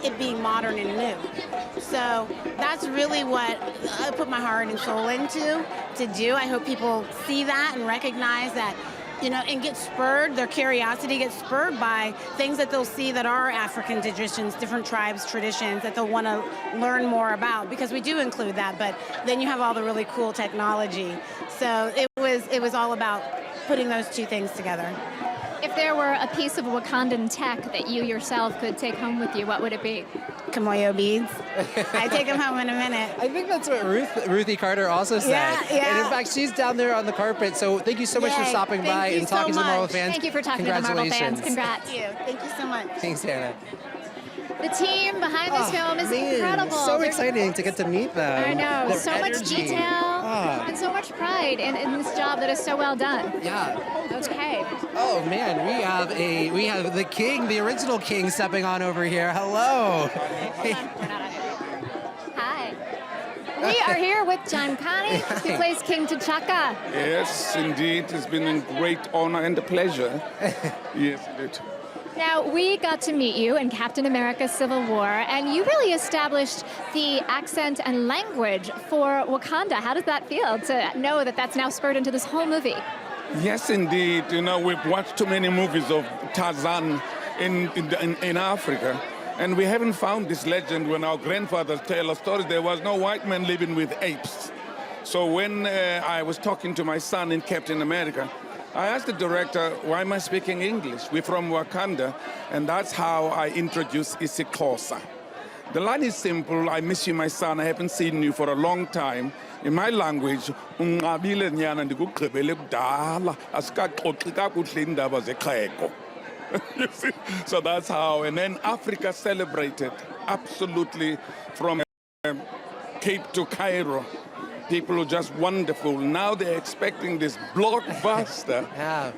it being modern and new. So that's really what I put my heart and soul into to do. I hope people see that and recognize that, you know, and get spurred, their curiosity gets spurred by things that they'll see that are African traditions, different tribes, traditions that they'll want to learn more about, because we do include that, but then you have all the really cool technology. So it was all about putting those two things together. If there were a piece of Wakandan tech that you yourself could take home with you, what would it be? Kamoyo beads. I take them home in a minute. I think that's what Ruthie Carter also said. Yeah. And in fact, she's down there on the carpet. So thank you so much for stopping by and talking to the Marvel fans. Thank you for talking to the Marvel fans. Congrats. Thank you so much. Thanks, Hannah. The team behind this film is incredible. So exciting to get to meet them. I know. Their so energy. much detail and so much pride in this job that is so well done. Yeah. Okay. Oh man, we have the king, the original king, stepping on over here. Hello. Hi. We are here with John Connie, who plays King T'Chaka. Yes, indeed. It's been a great honor and a pleasure. Yes, indeed. Now, we got to meet you in Captain America Civil War, and you really established the accent and language for Wakanda. How does that feel to know that that's now spurred into this whole movie? Yes, indeed. You know, we've watched too many movies of Tarzan in Africa, and we haven't found this legend. When our grandfathers tell us stories, there was no white man living with apes. So when I was talking to my son in Captain America, I asked the director, why am I speaking English? We're from Wakanda, and that's how I introduced isiXhosa. The line is simple: I miss you, my son, I haven't seen you for a long time. In my language, unqabile nyana ndikugqibele kudala, asikaxoxi kakuhle iindaba zexhego. You see? So that's how, and then Africa celebrated absolutely from Cape to Cairo. People are just wonderful. Now they're expecting this blockbuster,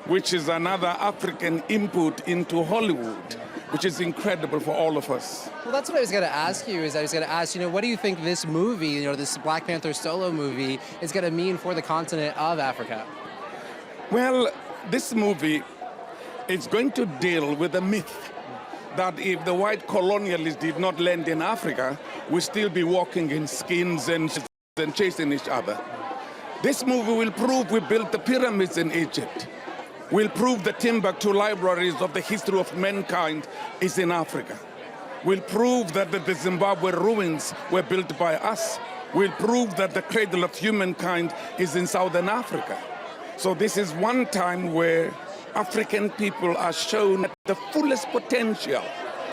which is another African input into Hollywood, which is incredible for all of us. Well, that's what I was going to ask you. What do you think this movie, this Black Panther solo movie, is going to mean for the continent of Africa? Well, this movie is going to deal with the myth that if the white colonialists did not land in Africa, we'd still be walking in skins and chasing each other. This movie will prove we built the pyramids in Egypt. We'll prove the Timbuktu libraries of the history of mankind is in Africa. We'll prove that the Zimbabwe ruins were built by us. will prove that the cradle of humankind is in Southern Africa. So this is one time where African people are shown at the fullest potential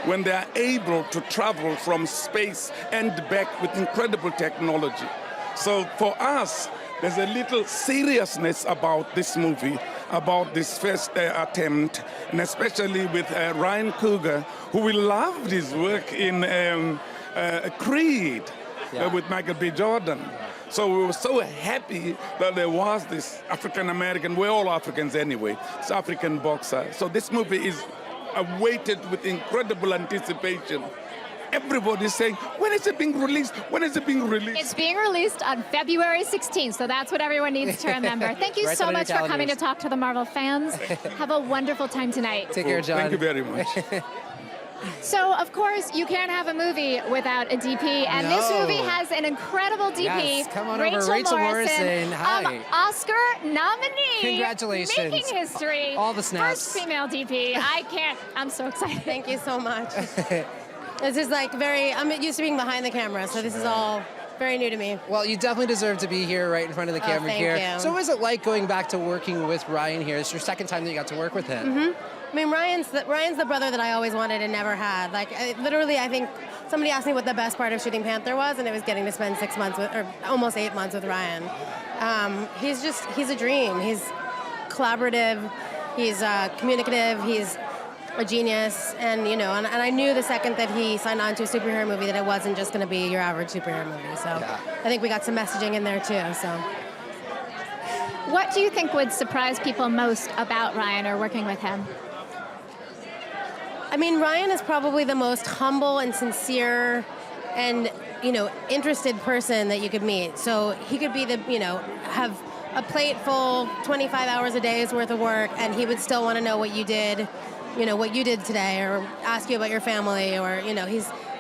when they are able to travel from space and back with incredible technology. So for us, there's a little seriousness about this movie, about this first attempt, and especially with Ryan Coogler, who we loved his work in Creed with Michael B. Jordan. So we were so happy that there was this African-American, we're all Africans anyway, this African boxer. So this movie is awaited with incredible anticipation. Everybody's saying, when is it being released? When is it being released? It's being released on February 16th, so that's what everyone needs to remember. Thank you so much for coming to talk to the Marvel fans. Have a wonderful time tonight. Take care, John. Thank you very much. So, of course, you can't have a movie without a DP, and this movie has an incredible DP. Yes, come on over, Rachel Morrison. Hi. Oscar nominee. Congratulations. Making history. All the snaps. First female DP. I'm so excited. Thank you so much. This is like I'm used to being behind the camera, so this is all very new to me. Well, you definitely deserve to be here right in front of the camera thank here. you. So what was it like going back to working with Ryan here? It's your second time that you got to work with him. Mm-hmm. I mean, Ryan's the brother that I always wanted and never had. Like, literally, I think somebody asked me what the best part of shooting Panther was, and it was getting to spend 6 months or almost 8 months with Ryan. He's a dream. He's collaborative. He's communicative. He's a genius, and I knew the second that he signed on to a superhero movie that it wasn't just going to be your average superhero movie. So I think we got some messaging in there too. So. What do you think would surprise people most about Ryan or working with him? I mean, Ryan is probably the most humble and sincere and, interested person that you could meet. So he could be have a plate full, 25 hours a day's worth of work, and he would still want to know what you did, what you did today, or ask you about your family, or,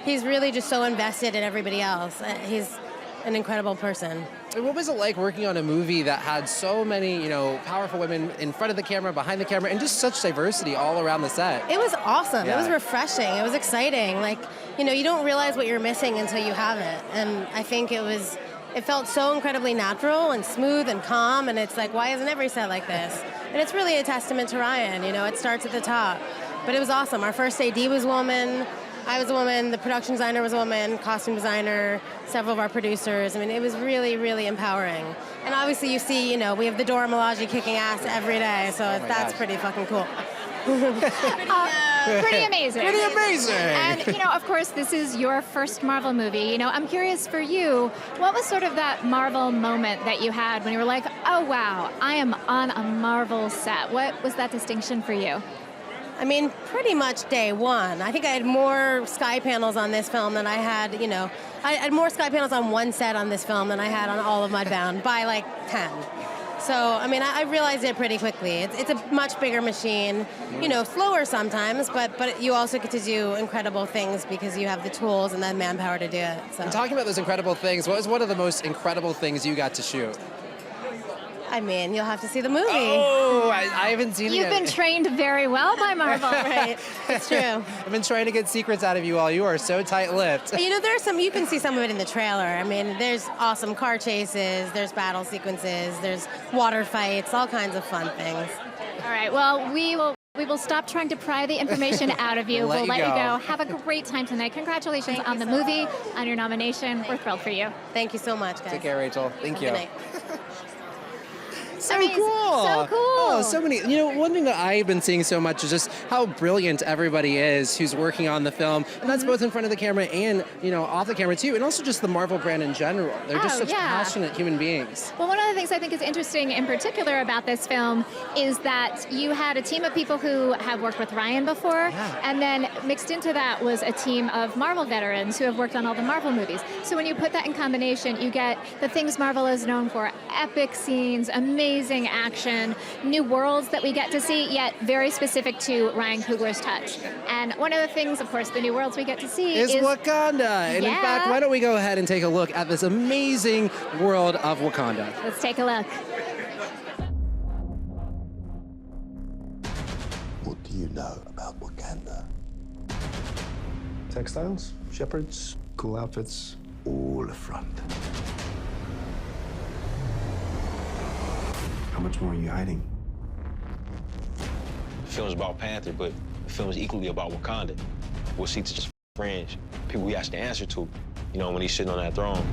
he's really just so invested in everybody else. He's an incredible person. And what was it like working on a movie that had so many, powerful women in front of the camera, behind the camera, and just such diversity all around the set? It was awesome. Yeah. It was refreshing. It was exciting. Like, you don't realize what you're missing until you have it. And I think it felt so incredibly natural and smooth and calm, and it's like, why isn't every set like this? And it's really a testament to Ryan. It starts at the top. But it was awesome. Our first AD was a woman. I was a woman, the production designer was a woman, costume designer, several of our producers. I mean, it was really, really empowering. And obviously you see, we have the Dora Milaje kicking ass every day, so that's pretty fucking cool. Pretty amazing. Pretty amazing. And, of course, this is your first Marvel movie. I'm curious for you, what was sort of that Marvel moment that you had when you were like, oh, wow, I am on a Marvel set? What was that distinction for you? I mean, pretty much day one. I think I had more sky panels on this film than I had, I had more sky panels on one set on this film than I had on all of Mudbound by like 10. So, I mean, I realized it pretty quickly. It's a much bigger machine, slower sometimes, but you also get to do incredible things because you have the tools and the manpower to do it. So. And talking about those incredible things, what was one of the most incredible things you got to shoot? I mean, you'll have to see the movie. Oh, I haven't seen it You've yet. been trained very well by Marvel. Right, it's true. I've been trying to get secrets out of you all. You are so tight-lipped. There's you can see some of it in the trailer. I mean, there's awesome car chases, there's battle sequences, there's water fights, all kinds of fun things. All right, well, we will stop trying to pry the information out of you. We'll let you go. Have a great time tonight. Congratulations on the movie, on your nomination. We're thrilled for you. Thank you so much, guys. Take care, Rachel. Thank you. Good night. So Amazing. cool. So cool. Oh, so many. One thing that I've been seeing so much is just how brilliant everybody is who's working on the film. And that's both in front of the camera and, off the camera too. And also just the Marvel brand in general. They're just such passionate human beings. Well, one of the things I think is interesting in particular about this film is that you had a team of people who have worked with Ryan before, and then mixed into that was a team of Marvel veterans who have worked on all the Marvel movies. So when you put that in combination, you get the things Marvel is known for: epic scenes, amazing action, new worlds that we get to see, yet very specific to Ryan Coogler's touch. And one of the things, of course, the new worlds we get to see is Wakanda. And in fact, why don't we go ahead and take a look at this amazing world of Wakanda. Let's take a look. What do you know about Wakanda? Textiles, shepherds, cool outfits. all front. How much more are you hiding? The film's about Panther, but the film is equally about Wakanda. We'll see just friends, people we have to answer to, you know, when he's sitting on that throne.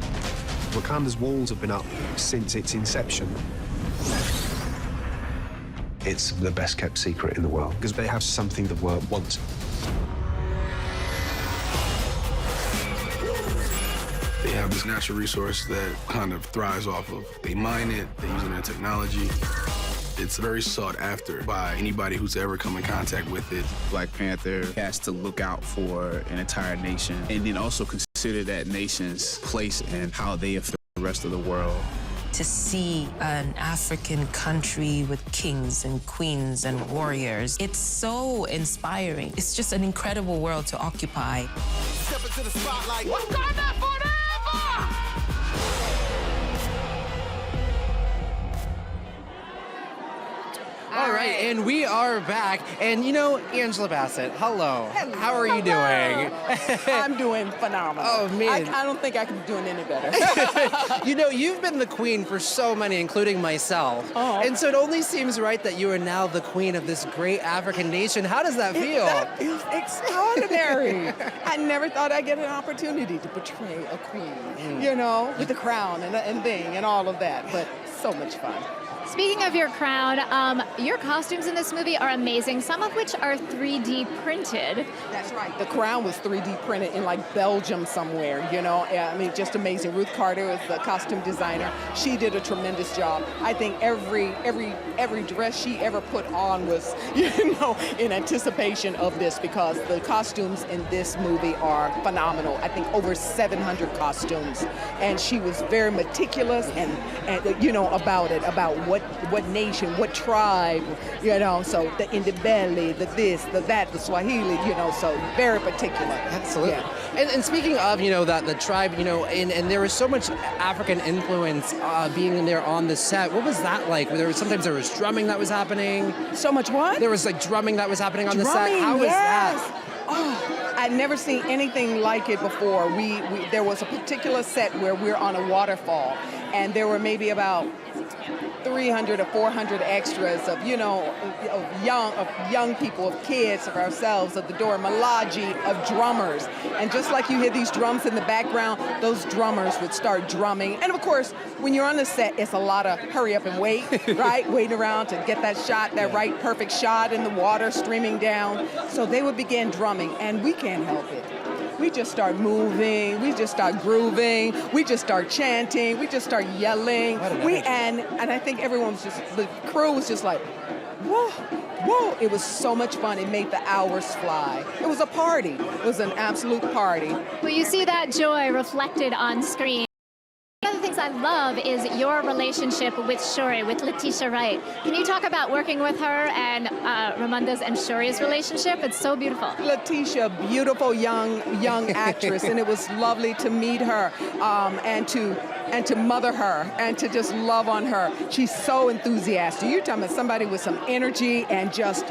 Wakanda's walls have been up since its inception. It's the best kept secret in the world because they have something the world wants. They have this natural resource that kind of thrives off of. They mine it, they use it in technology. It's very sought after by anybody who's ever come in contact with it. Black Panther has to look out for an entire nation and then also consider that nation's place and how they affect the rest of the world. To see an African country with kings and queens and warriors, it's so inspiring. It's just an incredible world to occupy. Step into the spotlight. Wakanda forever! All right, and we are back. And you know, Angela Bassett, hello. Hello. How are you doing? I'm doing phenomenal. Oh, man. I don't think I could be doing any better. You know, you've been the queen for so many, including myself. Oh. And so it only seems right that you are now the queen of this great African nation. How does that feel? That is extraordinary. I never thought I'd get an opportunity to portray a queen, you know, with the crown and thing and all of that, but so much fun. Speaking of your crown, your costumes in this movie are amazing, some of which are 3D printed. That's right. The crown was 3D printed in like Belgium somewhere, you know. I mean, just amazing. Ruth Carter is the costume designer. She did a tremendous job. I think every dress she ever put on was, you know, in anticipation of this because the costumes in this movie are phenomenal. I think over 700 costumes. And she was very meticulous and you know, about it, about what nation, what tribe, you know, so the Indibele, the this, the that, the Swahili, you know, so very particular. Absolutely. Yeah. And speaking of, you know, that the tribe, you know, and there was so much African influence being there on the set. What was that like? Sometimes there was drumming that was happening. So much what? There was like drumming that was happening on the set. How was that? Oh, I'd never seen anything like it before. There was a particular set where we're on a waterfall, and there were maybe about 300 or 400 extras of, you know, of young people, of kids, of ourselves, of the Dora Milaje, of drummers. And just like you hear these drums in the background, those drummers would start drumming. And of course, when you're on the set, it's a lot of hurry up and wait, right? Waiting around to get that shot, that right perfect shot in the water streaming down. So they would begin drumming, and we can't help it. We just start moving, we just start grooving, we just start chanting, we just start yelling. And I think everyone was just, the crew was just like, whoa, whoa. It was so much fun. It made the hours fly. It was a party. It was an absolute party. Well, you see that joy reflected on screen. One of the things I love is your relationship with Shuri, with Letitia Wright. Can you talk about working with her and Ramonda's and Shuri's relationship? It's so beautiful. Letitia, beautiful young actress, and it was lovely to meet her and to mother her and to just love on her. She's so enthusiastic. You're talking about somebody with some energy and just,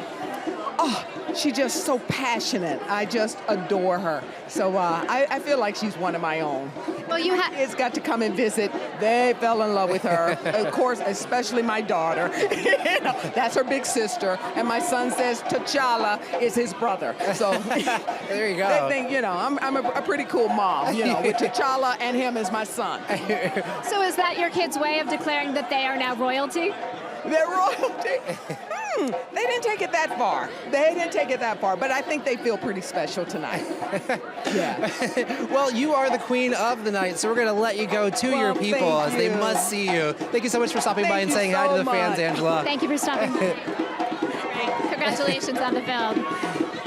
oh, she's just so passionate. I just adore her. So I feel like she's one of my own. Well, you kids got to come and visit. They fell in love with her. Of course, especially my daughter. You know, that's her big sister. And my son says T'Challa is his brother. So there you go. They think, you know, I'm a pretty cool mom, you know, with T'Challa and him as my son. So is that your kids' way of declaring that they are now royalty? They're royalty? They didn't take it that far. They didn't take it that far, but I think they feel pretty special tonight. Yeah. Well, you are the queen of the night, so we're going to let you go to your people as they must see you. Thank you so much for stopping by and saying hi to the fans, Angela. Thank you for stopping by. Congratulations on the film.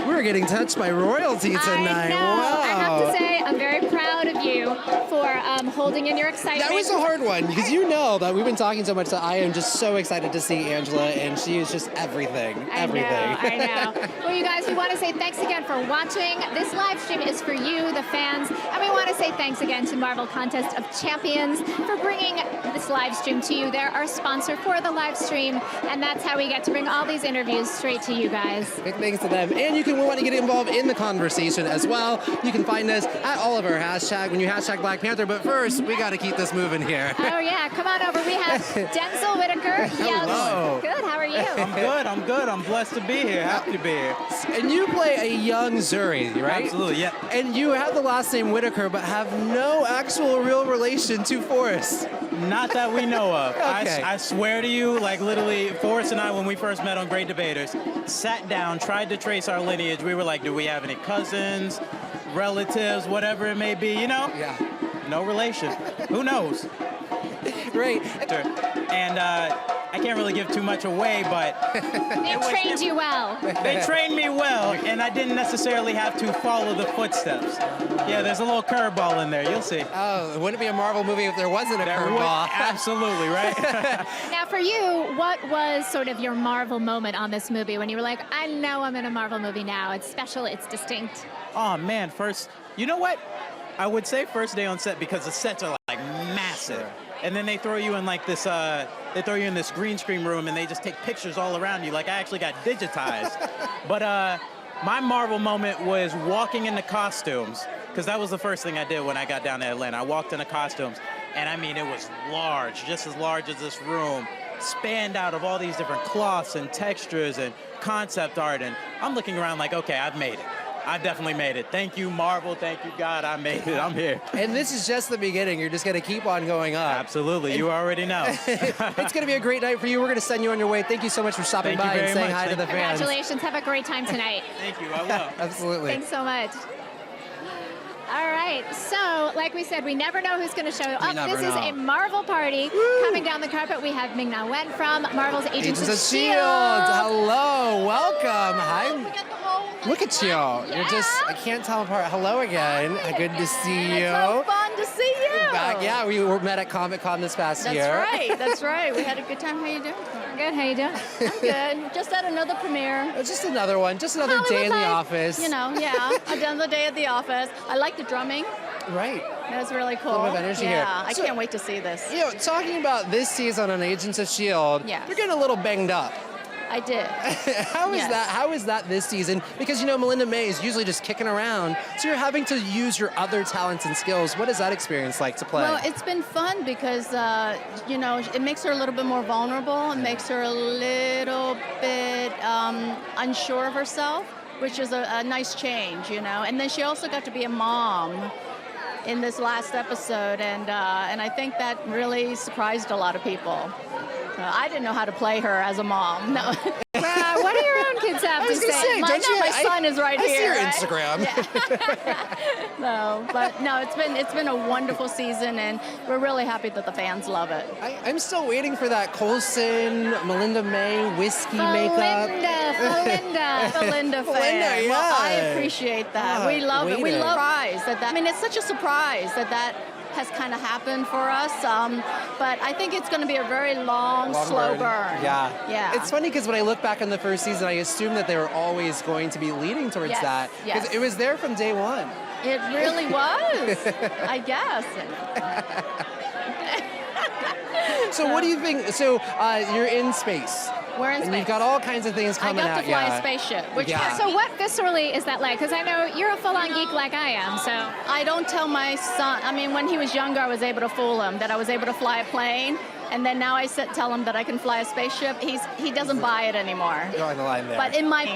We're getting touched by royalty tonight. I know. Wow. I have to say, I'm very proud of you for holding in your excitement. That was a hard one, because you know that we've been talking so much that I am just so excited to see Angela, and she is just everything. I know. Well, you guys, we want to say thanks again for watching. This live stream is for you, the fans, and we want to say thanks again to Marvel Contest of Champions for bringing this live stream to you. They're our sponsor for the live stream, and that's how we get to bring all these interviews straight to you guys. Big thanks to them. And you can want to get involved in the conversation as well. You can find us at all of our hashtags. When you hashtag hashtag Black Panther. But first, we got to keep this moving here. Oh yeah, come on over. We have Denzel Whitaker. Hello. Good. How are you? I'm good. I'm blessed to be here. Happy to be here. And you play a young Zuri, right? Absolutely, yeah. And you have the last name Whitaker, but have no actual real relation to Forrest. Not that we know of. Okay. I swear to you, like literally, Forrest and I, when we first met on Great Debaters, sat down, tried to trace our lineage. We were like, do we have any cousins, relatives, whatever it may be, you know? Yeah. No relation. Who knows? Great. And I can't really give too much away, but... They trained you well. They trained me well, and I didn't necessarily have to follow the footsteps. Yeah, there's a little curveball in there. You'll see. Oh, it wouldn't be a Marvel movie if there wasn't a curveball. Absolutely, right? Now, for you, what was sort of your Marvel moment on this movie when you were like, I know I'm in a Marvel movie now. It's special. It's distinct. Oh, man, first... You know what? I would say first day on set because the sets are like massive. Sure. And then they throw you in like this, they throw you in this green screen room and they just take pictures all around you. Like I actually got digitized. But my Marvel moment was walking in the costumes, because that was the first thing I did when I got down to Atlanta. I walked in the costumes, and I mean, it was large, just as large as this room, spanned out of all these different cloths and textures and concept art. And I'm looking around like, okay, I've made it. I've definitely made it. Thank you, Marvel. Thank you, God. I made it. I'm here. And this is just the beginning. You're just going to keep on going up. Absolutely. And you already know. It's going to be a great night for you. We're going to send you on your way. Thank you so much for stopping by and saying hi to the fans. Congratulations. Have a great time tonight. Thank you. I will. Absolutely. Thanks so much. All right, so like we said, we never know who's going to show up. This is a Marvel party. Coming down the carpet, we have Ming-Na Wen from Marvel's Agents of S.H.I.E.L.D. Hello, welcome. Hi. Look at you. Yeah. You're just, I can't tell them apart. Hello again. Good to see you. It's so fun to see you. Back, yeah, we were met at Comic-Con this past year. That's right. We had a good time. How you doing? Good, how you doing? I'm good. Just had another premiere. Just another one. Just another day in the office. You know, yeah. I've done the day at the office. I like the drumming. Right. That was really cool. A little bit of energy here. Yeah, I can't wait to see this. You know, talking about this season on Agents of S.H.I.E.L.D., Yes. you're getting a little banged up. I did. How is that? How is that this season? Because, you know, Melinda May is usually just kicking around, so you're having to use your other talents and skills. What is that experience like to play? Well, it's been fun because, you know, it makes her a little bit more vulnerable. It makes her a little bit unsure of herself, which is a nice change, you know. And then she also got to be a mom in this last episode, and I think that really surprised a lot of people. I didn't know how to play her as a mom. No. What do your own kids have to say? My son is right I here. I see your Instagram. Yeah. No, but no, it's been a wonderful season, and we're really happy that the fans love it. I'm still waiting for that Coulson, Melinda May, whiskey makeup. Belinda fan. Yeah. Well, I appreciate that. We love it. We waited. love surprise that. I mean, it's such a surprise that has kind of happened for us, but I think it's going to be a very long slow burn. Yeah. Yeah. It's funny because when I look back on the first season, I assumed that they were always going to be leading towards that. Because it was there from day one. It really was, I guess. So what do you think? So you're in space. We're in and space. you've got all kinds of things coming out. I got to fly a spaceship. Which So what viscerally is that like? Because I know you're a full-on geek like I am, so. I don't tell my son, I mean, when he was younger, I was able to fool him that I was able to fly a plane. And then now I tell him that I can fly a spaceship. He doesn't buy it anymore. Drawing the line there. But in my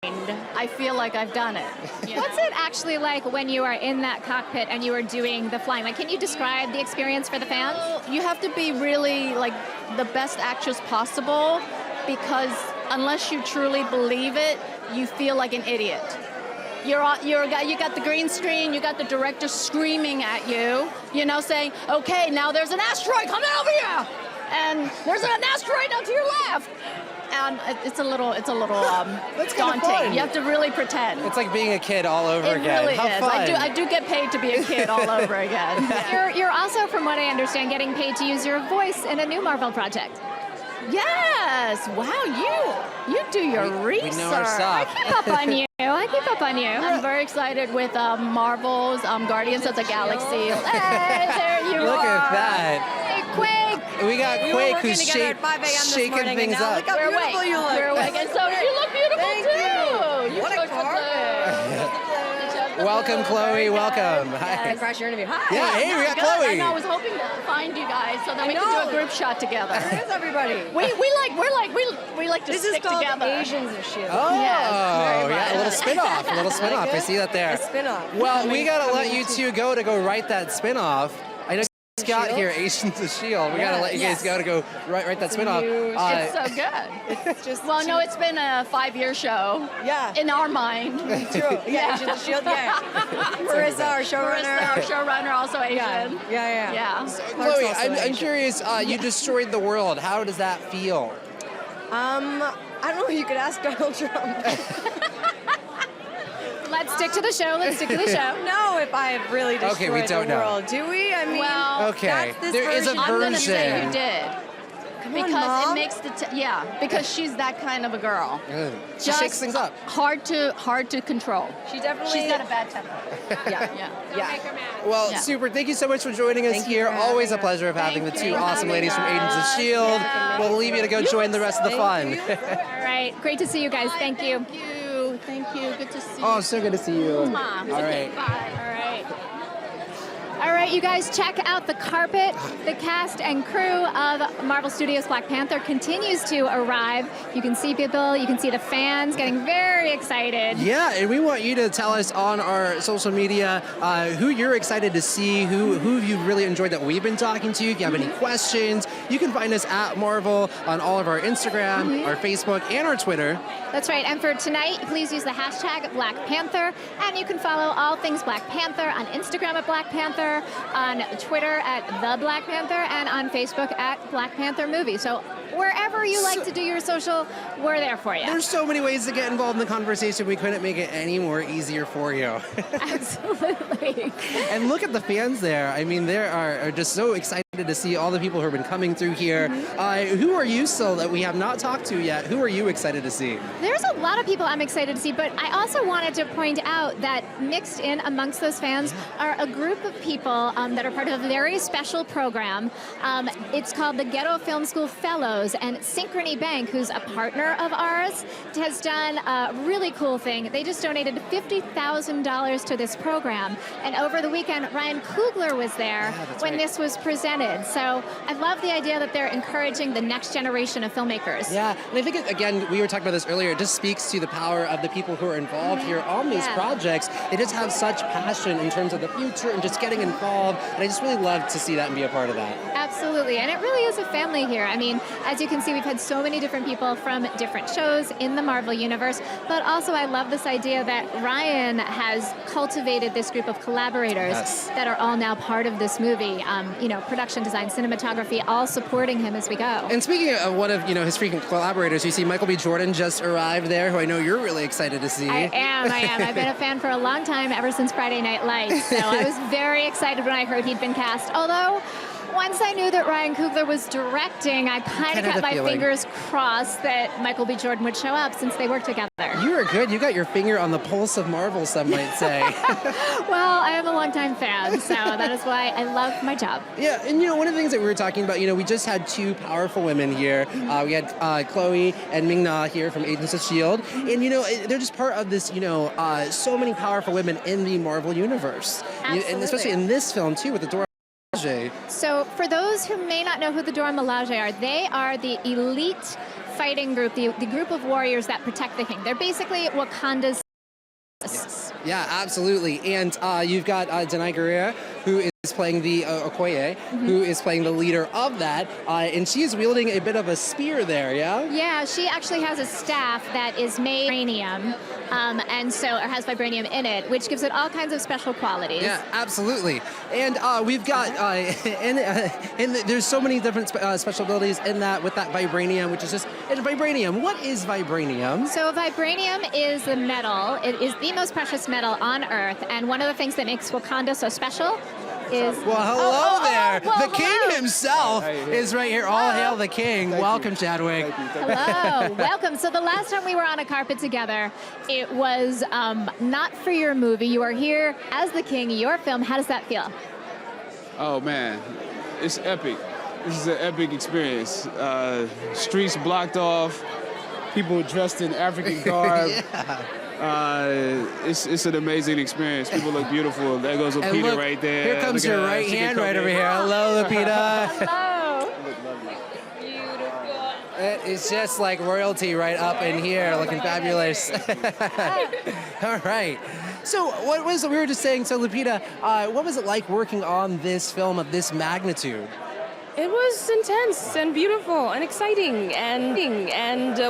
mind, I feel like I've done it. What's it actually like when you are in that cockpit and you are doing the flying? Like, can you describe the experience for the fans? You have to be really like the best actress possible, because unless you truly believe it, you feel like an idiot. You got the green screen, you got the director screaming at you, you know, saying, okay, now there's an asteroid coming over here, and there's an asteroid now to your left. And it's a little That's daunting. fun. You have to really pretend. It's like being a kid all over again. It really How is. fun. I do get paid to be a kid all over again. You're also, from what I understand, getting paid to use your voice in a new Marvel project. Yes. Wow, you do your research. We know our stuff. I keep up on you. I'm very excited with Marvel's Guardians of the Galaxy. Hey, there you Look are. at that. Hey, Quake. We got Quake who's shaking things up. Look how beautiful you look. We're awake. And so you look beautiful too. What a card. Welcome, Chloe. Welcome. Hi. Crash your interview. Hi. Yeah, hey, we got Good. Chloe. I know. I was hoping to find you guys so that we could do a group shot together. Where is everybody? We like to This stick is called together. Asians of S.H.I.E.L.D. Oh, Yes, very yeah, a little spin-off. A little spin-off. I see that there. A spin-off. Well, we got to let you two go write that spin-off. I know Scott here, Asians of S.H.I.E.L.D. We got to let you guys go write that spin-off. It's so good. It's just well, no, it's been a 5-year show. Yeah. In our mind. True. Yeah. Asians of S.H.I.E.L.D. Yeah. Marissa, our showrunner. Marissa, our showrunner, also Asian. Yeah. So, Chloe, I'm curious. You destroyed the world. How does that feel? I don't know. You could ask Donald Trump. Let's stick to the show. Let's stick to the show. No, if I have really destroyed don't the know. world, do we? I mean, well, okay. that's this There is a I'm gonna version. say you did. Come on, Because Mom. it makes because she's that kind of a girl. She shakes things up. Hard to control. She definitely. She's got a bad temper. Yeah. Well, Yeah. super. Thank you so much for joining us Thank you here. for Always a having pleasure of having the Thank two you for awesome having ladies from Agents of us. S.H.I.E.L.D. Yeah. We'll leave you to go join the rest of the fun. All right. Great to see you guys. Thank you. Thank you. Good to see you. Oh, so good to see you. Mom. All right. Bye. All right. All right, you guys, check out the carpet. The cast and crew of Marvel Studios' Black Panther continues to arrive. You can see people, you can see the fans getting very excited. Yeah, and we want you to tell us on our social media who you're excited to see, who you really enjoyed that we've been talking to. If you have any questions, you can find us at Marvel on all of our Instagram, our Facebook, and our Twitter. That's right, and for tonight, please use the hashtag Black Panther, and you can follow all things Black Panther on Instagram at Black Panther, on Twitter at The Black Panther, and on Facebook at Black Panther Movie. So wherever you like to do your social, we're there for you. There's so many ways to get involved in the conversation. We couldn't make it any more easier for you. Absolutely. And look at the fans there. I mean, they are just so excited to see all the people who have been coming through here. Who are you still that we have not talked to yet? Who are you excited to see? There's a lot of people I'm excited to see, but I also wanted to point out that mixed in amongst those fans are a group of people that are part of a very special program. It's called the Ghetto Film School Fellows, and Synchrony Bank, who's a partner of ours, has done a really cool thing. They just donated $50,000 to this program, and over the weekend, Ryan Coogler was there when this was presented. So I love the idea that they're encouraging the next generation of filmmakers. Yeah, and I think, again, we were talking about this earlier, it just speaks to the power of the people who are involved here on these projects. They just have such passion in terms of the future and just getting involved, and I just really love to see that and be a part of that. Absolutely, and it really is a family here. I mean, as you can see, we've had so many different people from different shows in the Marvel Universe, but also I love this idea that Ryan has cultivated this group of collaborators that are all now part of this movie. You know, production design, cinematography, all supporting him as we go. And speaking of one of his frequent collaborators, you see Michael B. Jordan just arrived there, who I know you're really excited to see. I am. I've been a fan for a long time, ever since Friday Night Lights, so I was very excited when I heard he'd been cast. Although, once I knew that Ryan Coogler was directing, I kind of kept my fingers crossed that Michael B. Jordan would show up since they work together. You are good. You got your finger on the pulse of Marvel, some might say. Well, I am a longtime fan, so that is why I love my job. Yeah, and one of the things that we were talking about, we just had two powerful women here. We had Chloe and Ming-Na here from Agents of S.H.I.E.L.D. And, they're just part of this, so many powerful women in the Marvel Universe. Absolutely. And especially in this film, too, with the Dora Milaje. So for those who may not know who the Dora Milaje are, they are the elite fighting group, the group of warriors that protect the king. They're basically Wakanda's. Yeah, absolutely. And you've got Denai Guerrera, who is playing the Okoye, who is playing the leader of that, and she's wielding a bit of a spear there, yeah? Yeah, she actually has a staff that is made vibranium, and so it has vibranium in it, which gives it all kinds of special qualities. Yeah, absolutely. And we've got, and there's so many different special abilities in that with that vibranium, which is just, it's vibranium. What is vibranium? So vibranium is the metal. It is the most precious metal on Earth, and one of the things that makes Wakanda so special is... Well, hello there. Well, the king himself is right here. All hail the king. Welcome, Chadwick. Hello, welcome. So the last time we were on a carpet together, it was not for your movie. You are here as the king, your film. How does that feel? Oh, man. It's epic. This is an epic experience. Streets blocked off, people dressed in African garb. It's an amazing experience. People look beautiful. There goes And Lupita look, right there. here comes Look at your her. right She can hand come right in. over here. Hello, Lupita. Hello. It's just like royalty right up in here, looking fabulous. All right. So what was we were just saying? So Lupita, what was it like working on this film of this magnitude? It was intense and beautiful and exciting and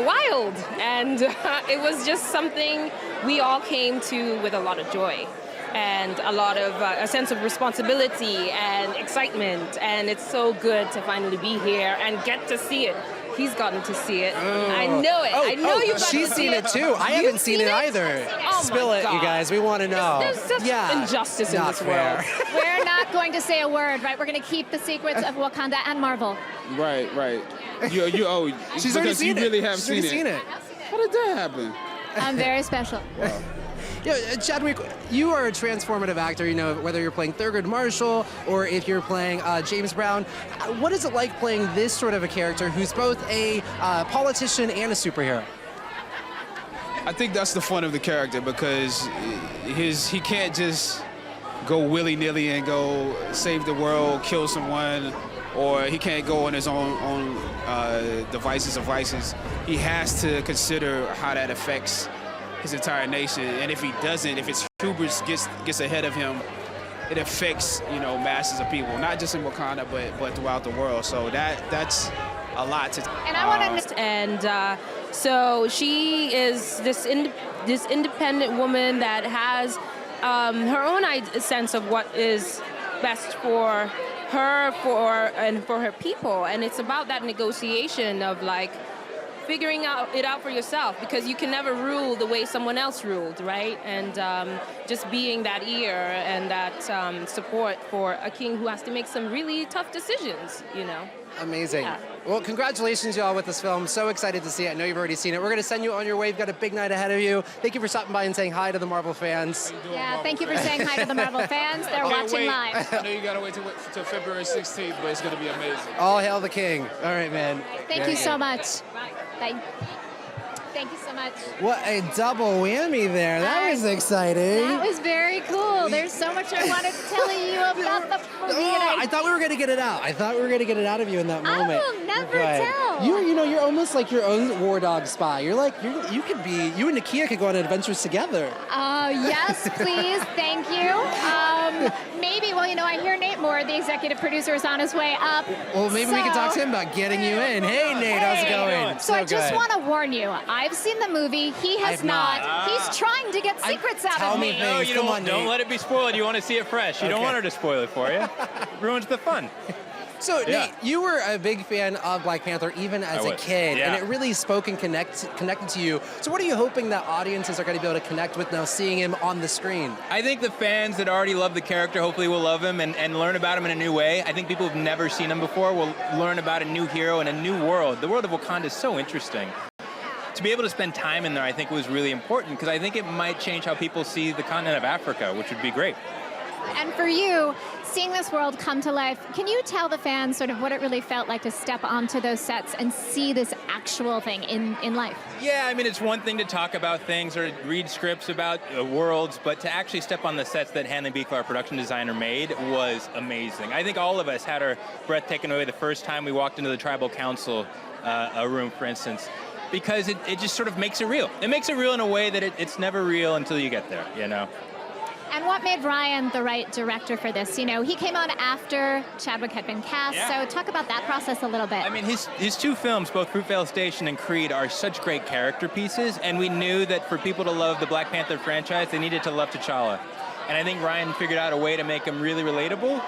wild, and it was just something we all came to with a lot of joy and a lot of a sense of responsibility and excitement, and it's so good to finally be here and get to see it. He's gotten to see it. I know it. I know you got to see it. She's seen it too. I haven't seen it either. Oh Spill my it, God. you guys. We want to know. There's such injustice in not this fair. world. We're not going to say a word, right? We're going to keep the secrets of Wakanda and Marvel. Right. She's already because seen you it. really have She's already seen it. How did that happen? I'm very special. Wow. Yeah, Chadwick, you are a transformative actor, you know, whether you're playing Thurgood Marshall or if you're playing James Brown. What is it like playing this sort of a character who's both a politician and a superhero? I think that's the fun of the character because he can't just go willy-nilly and go save the world, kill someone, or he can't go on his own devices or vices. He has to consider how that affects his entire nation, and if he doesn't, if his hubris gets ahead of him, it affects masses of people, not just in Wakanda, but throughout the world. So that's a lot to. And I want to. And so she is this independent woman that has her own sense of what is best for her, for her people, and it's about that negotiation of like figuring it out for yourself, because you can never rule the way someone else ruled, right? And just being that ear and that support for a king who has to make some really tough decisions, Amazing. Yeah. Well, congratulations, y'all, with this film. So excited to see it. I know you've already seen it. We're going to send you on your way. We've got a big night ahead of you. Thank you for stopping by and saying hi to the Marvel fans. Yeah, thank you for saying hi to the Marvel fans. They're watching live. I know you got to wait till February 16th, but it's going to be amazing. All hail the king. All right, man. Thank you so much. Thank you so much. What a double whammy there. That was exciting. That was very cool. There's so much I wanted to tell you about the movie. I thought we were going to get it out. I thought we were going to get it out of you in that moment. I will never tell. You're almost like your own war dog spy. You're like, you and Nakia could go on adventures together. Yes, please. Thank you. Maybe, I hear Nate Moore, the executive producer, is on his way up. Well, maybe we can talk to him about getting you in. Hey, Nate, how's it going? So I just want to warn you. I've seen the movie. He has not. He's trying to get secrets out of me. No, you don't let it be spoiled. You want to see it fresh. You don't want her to spoil it for you. Ruins the fun. So, Nate, you were a big fan of Black Panther even as a kid, and it really spoke and connected to you. So what are you hoping that audiences are going to be able to connect with now seeing him on the screen? I think the fans that already love the character hopefully will love him and learn about him in a new way. I think people who've never seen him before will learn about a new hero in a new world. The world of Wakanda is so interesting. To be able to spend time in there, I think, was really important, because I think it might change how people see the continent of Africa, which would be great. And for you, seeing this world come to life, can you tell the fans sort of what it really felt like to step onto those sets and see this actual thing in life? Yeah, I mean, it's one thing to talk about things or read scripts about worlds, but to actually step on the sets that Hanley Beekler, our production designer, made was amazing. I think all of us had our breath taken away the first time we walked into the tribal council room, for instance, because it just sort of makes it real. It makes it real in a way that it's never real until you get there, And what made Ryan the right director for this? He came on after Chadwick had been cast, so talk about that process a little bit. I mean, his two films, both Fruitvale Station and Creed, are such great character pieces, and we knew that for people to love the Black Panther franchise, they needed to love T'Challa. And I think Ryan figured out a way to make him really relatable.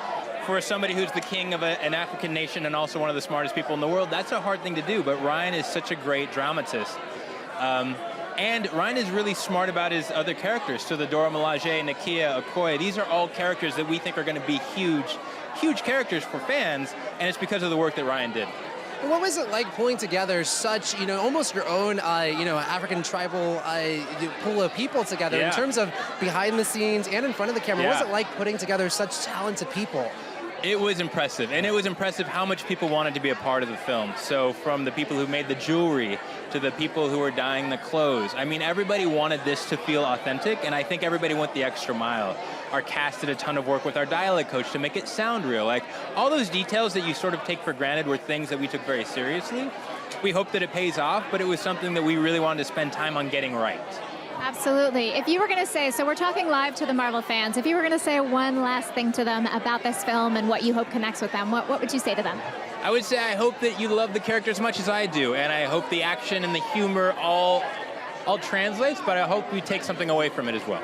For somebody who's the king of an African nation and also one of the smartest people in the world, that's a hard thing to do, but Ryan is such a great dramatist. And Ryan is really smart about his other characters. So the Dora Milaje, Nakia, Okoye, these are all characters that we think are going to be huge characters for fans, and it's because of the work that Ryan did. What was it like pulling together such, almost your own, African tribal pool of people together in terms of behind the scenes and in front of the camera? What was it like putting together such talented people? It was impressive, and it was impressive how much people wanted to be a part of the film. So from the people who made the jewelry to the people who were dyeing the clothes. I mean, everybody wanted this to feel authentic, and I think everybody went the extra mile. Our cast did a ton of work with our dialect coach to make it sound real. Like, all those details that you sort of take for granted were things that we took very seriously. We hope that it pays off, but it was something that we really wanted to spend time on getting right. Absolutely. If you were going to say, so we're talking live to the Marvel fans, if you were going to say one last thing to them about this film and what you hope connects with them, what would you say to them? I would say I hope that you love the character as much as I do, and I hope the action and the humor all translates, but I hope we take something away from it as well.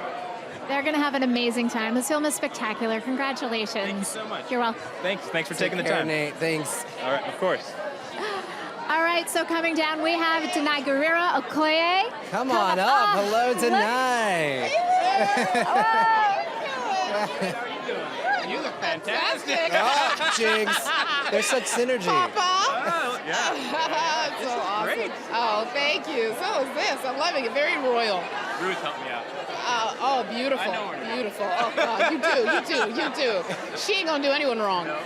They're going to have an amazing time. This film is spectacular. Congratulations. Thank you so much. You're welcome. Thanks for taking the time. Nate. Thanks. All right, of course. All right, so coming down, we have Denai Okoye. Come on up. Hello, Denai. You look fantastic. Oh, Jinx. There's such synergy. Oh, yeah. So awesome. Great. Oh, thank you. So is this. I'm loving it. Very royal. Ruth helped me out. Oh, beautiful. I know her. Beautiful. Oh, God. You do. She ain't gonna do anyone wrong. No.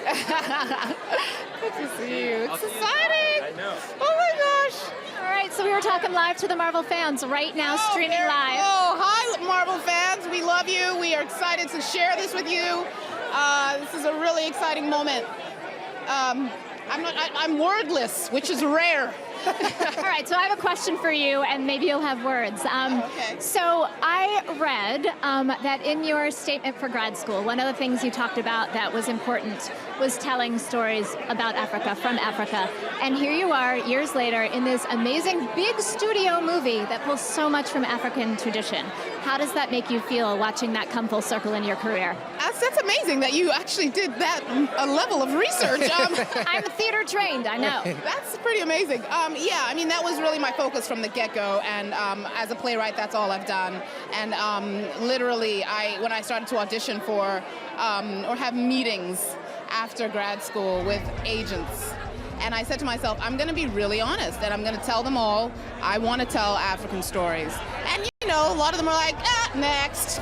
Good to see you. It's I'll see you. exciting. I know. Oh, my gosh. All right, so we were talking live to the Marvel fans right now, streaming live. Oh, hi, Marvel fans. We love you. We are excited to share this with you. This is a really exciting moment. I'm wordless, which is rare. All right, so I have a question for you, and maybe you'll have words. Okay. So I read that in your statement for grad school, one of the things you talked about that was important was telling stories about Africa, from Africa. And here you are, years later, in this amazing big studio movie that pulls so much from African tradition. How does that make you feel, watching that come full circle in your career? That's amazing that you actually did that level of research. I'm theater trained, I know. That's pretty amazing. Yeah, I mean, that was really my focus from the get-go, and as a playwright, that's all I've done. And literally, when I started to audition for or have meetings after grad school with agents, and I said to myself, I'm going to be really honest, and I'm going to tell them all I want to tell African stories. And you know, a lot of them are like, next.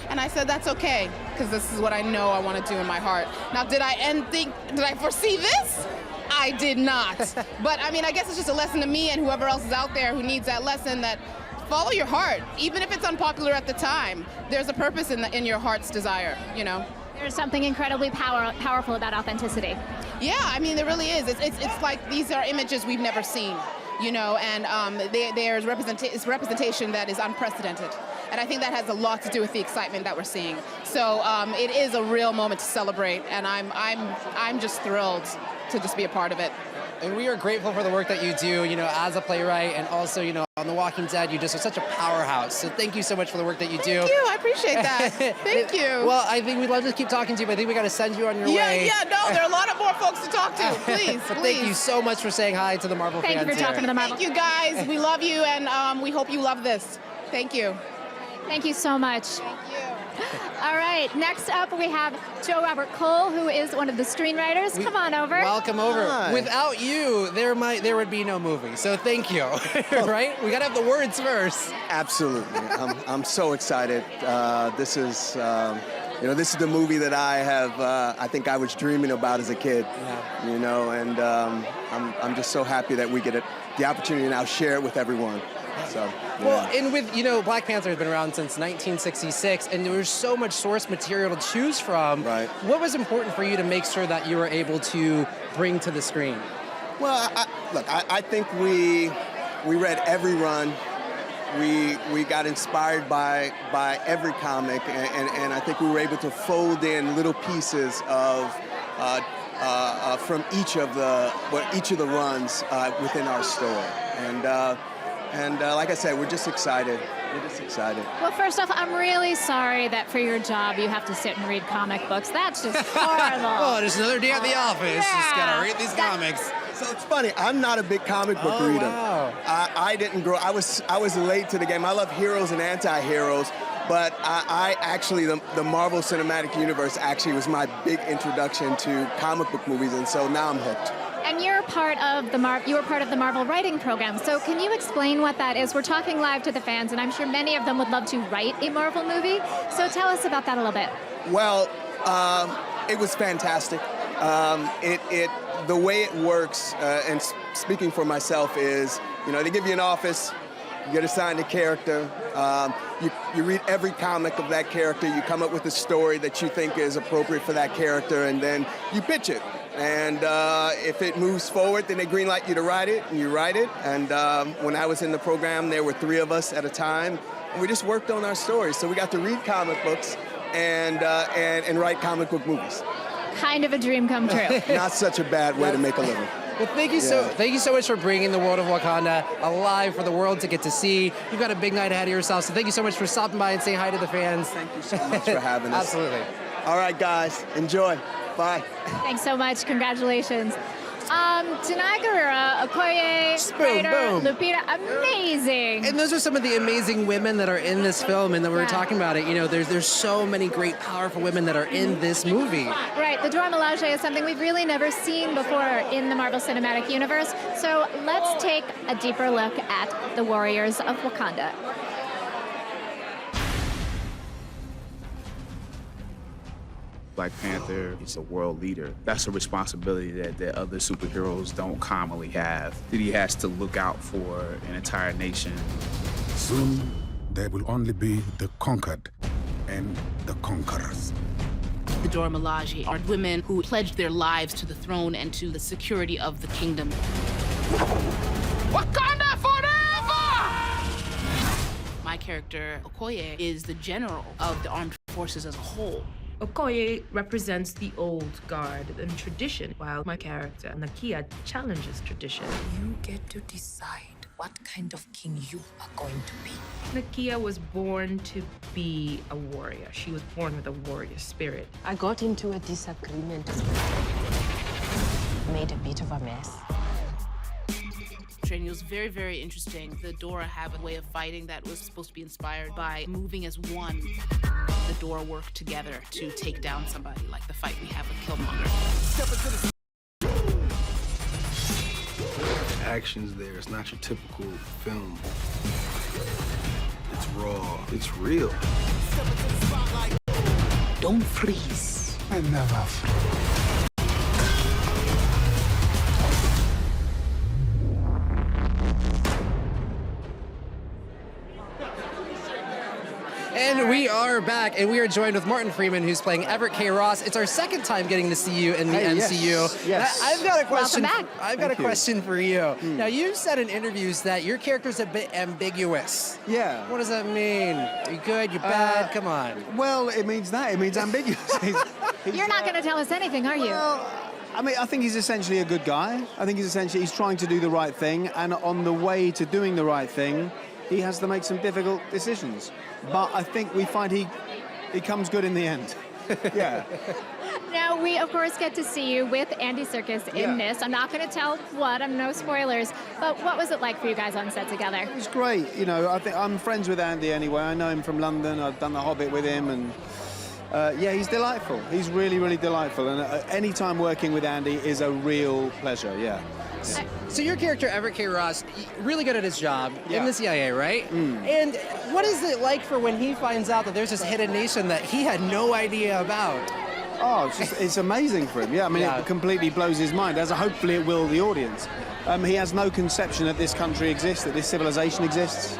And I said, that's okay, because this is what I know I want to do in my heart. Now, did I foresee this? I did not. But I mean, I guess it's just a lesson to me and whoever else is out there who needs that lesson, that follow your heart. Even if it's unpopular at the time, there's a purpose in your heart's desire, you know? There's something incredibly powerful about authenticity. Yeah, I mean, there really is. It's like these are images we've never seen, you know, and there's representation that is unprecedented. And I think that has a lot to do with the excitement that we're seeing. So it is a real moment to celebrate, and I'm just thrilled to just be a part of it. And we are grateful for the work that you do, you know, as a playwright, and also, you know, on The Walking Dead, you just are such a powerhouse. So thank you so much for the work that you do. Thank you, I appreciate that. Thank you. Well, I think we'd love to keep talking to you, but I think we got to send you on your way. Yeah, no, there are a lot of more folks to talk to. Please, But please. thank you so much for saying hi to the Marvel fans. Thank you for talking to the Marvel. Thank you, guys. We love you, and we hope you love this. Thank you. Thank you so much. Thank you. All right, next up we have Joe Robert Cole, who is one of the screenwriters. Come on over. Welcome over. Hi. Without you, there would be no movie. So thank you. Right? We gotta have the words first. Absolutely. I'm so excited. This is this is the movie that I think I was dreaming about as a kid. Yeah. You know, and I'm just so happy that we get the opportunity to now share it with everyone. So, yeah. Well, and with, you know, Black Panther has been around since 1966, and there was so much source material to choose from. Right. What was important for you to make sure that you were able to bring to the screen? Well, I think we read every run. We got inspired by every comic, and I think we were able to fold in little pieces of from each of the runs within our story. And like I said, we're just excited. Well, first off, I'm really sorry that for your job you have to sit and read comic books. That's just horrible. Oh, just another day at the office. Yeah. Just gotta read these comics. So it's funny. I'm not a big comic book reader. Wow. I didn't grow. I was late to the game. I love heroes and anti-heroes, but I actually the Marvel Cinematic Universe actually was my big introduction to comic book movies, and so now I'm hooked. And you were part of the Marvel writing program. So can you explain what that is? We're talking live to the fans, and I'm sure many of them would love to write a Marvel movie. So tell us about that a little bit. Well, It was fantastic. The way it works, and speaking for myself, is, they give you an office, you get assigned a character, you read every comic of that character, you come up with a story that you think is appropriate for that character, and then you pitch it. And if it moves forward, then they greenlight you to write it, and you write it. And when I was in the program, there were 3 of us at a time, and we just worked on our stories. So we got to read comic books and write comic book movies. Kind of a dream come true. Not such a bad way to make a living. Well, thank you so much for bringing the world of Wakanda alive for the world to get to see. You've got a big night ahead of yourself, so thank you so much for stopping by and saying hi to the fans. Thank you so much for having us. Absolutely. All right, guys, enjoy. Bye. Thanks so much. Congratulations. Tanai Guerrera, Okoye, Boom, writer, boom. Lupita, amazing. And those are some of the amazing women that are in this film, and that we were talking about it. There's so many great, powerful women that are in this movie. Right, the Dora Milaje is something we've really never seen before in the Marvel Cinematic Universe. So let's take a deeper look at the Warriors of Wakanda. Black Panther is a world leader. That's a responsibility that other superheroes don't commonly have, that he has to look out for an entire nation. Soon, there will only be the conquered and the conquerors. The Dora Milaje are women who pledged their lives to the throne and to the security of the kingdom. Wakanda forever! My character, Okoye, is the general of the armed forces as a whole. Okoye represents the old guard and tradition, while my character, Nakia, challenges tradition. You get to decide what kind of king you are going to be. Nakia was born to be a warrior. She was born with a warrior spirit. I got into a disagreement. Made a bit of a mess. Training was very, very interesting. The Dora have a way of fighting that was supposed to be inspired by moving as one. The Dora work together to take down somebody, like the fight we have with Killmonger. The action's there. It's not your typical film. It's raw. It's real. Don't freeze. I never freeze. And we are back, and we are joined with Martin Freeman, who's playing Everett K. Ross. It's our second time getting to see you in the MCU. Yes. I've got a question. Welcome back. I've got a question for you. Now, you've said in interviews that your character's a bit ambiguous. Yeah. What does that mean? Are you good? You bad? Come on. Well, it means that. It means ambiguous. You're not going to tell us anything, are you? Well, I mean, I think he's essentially a good guy. I think he's trying to do the right thing, and on the way to doing the right thing, he has to make some difficult decisions. But I think we find he comes good in the end. Yeah. Now, we, of course, get to see you with Andy Serkis in this. I'm not going to tell what, no spoilers, but what was it like for you guys on set together? It was great. I think I'm friends with Andy anyway. I know him from London. I've done The Hobbit with him, and yeah, he's delightful. He's really, really delightful. And any time working with Andy is a real pleasure, yeah. So your character, Everett K. Ross, really good at his job in the CIA, right? And what is it like for when he finds out that there's this hidden nation that he had no idea about? Oh, it's amazing for him. Yeah, I mean, it completely blows his mind, as hopefully it will the audience. He has no conception that this country exists, that this civilization exists.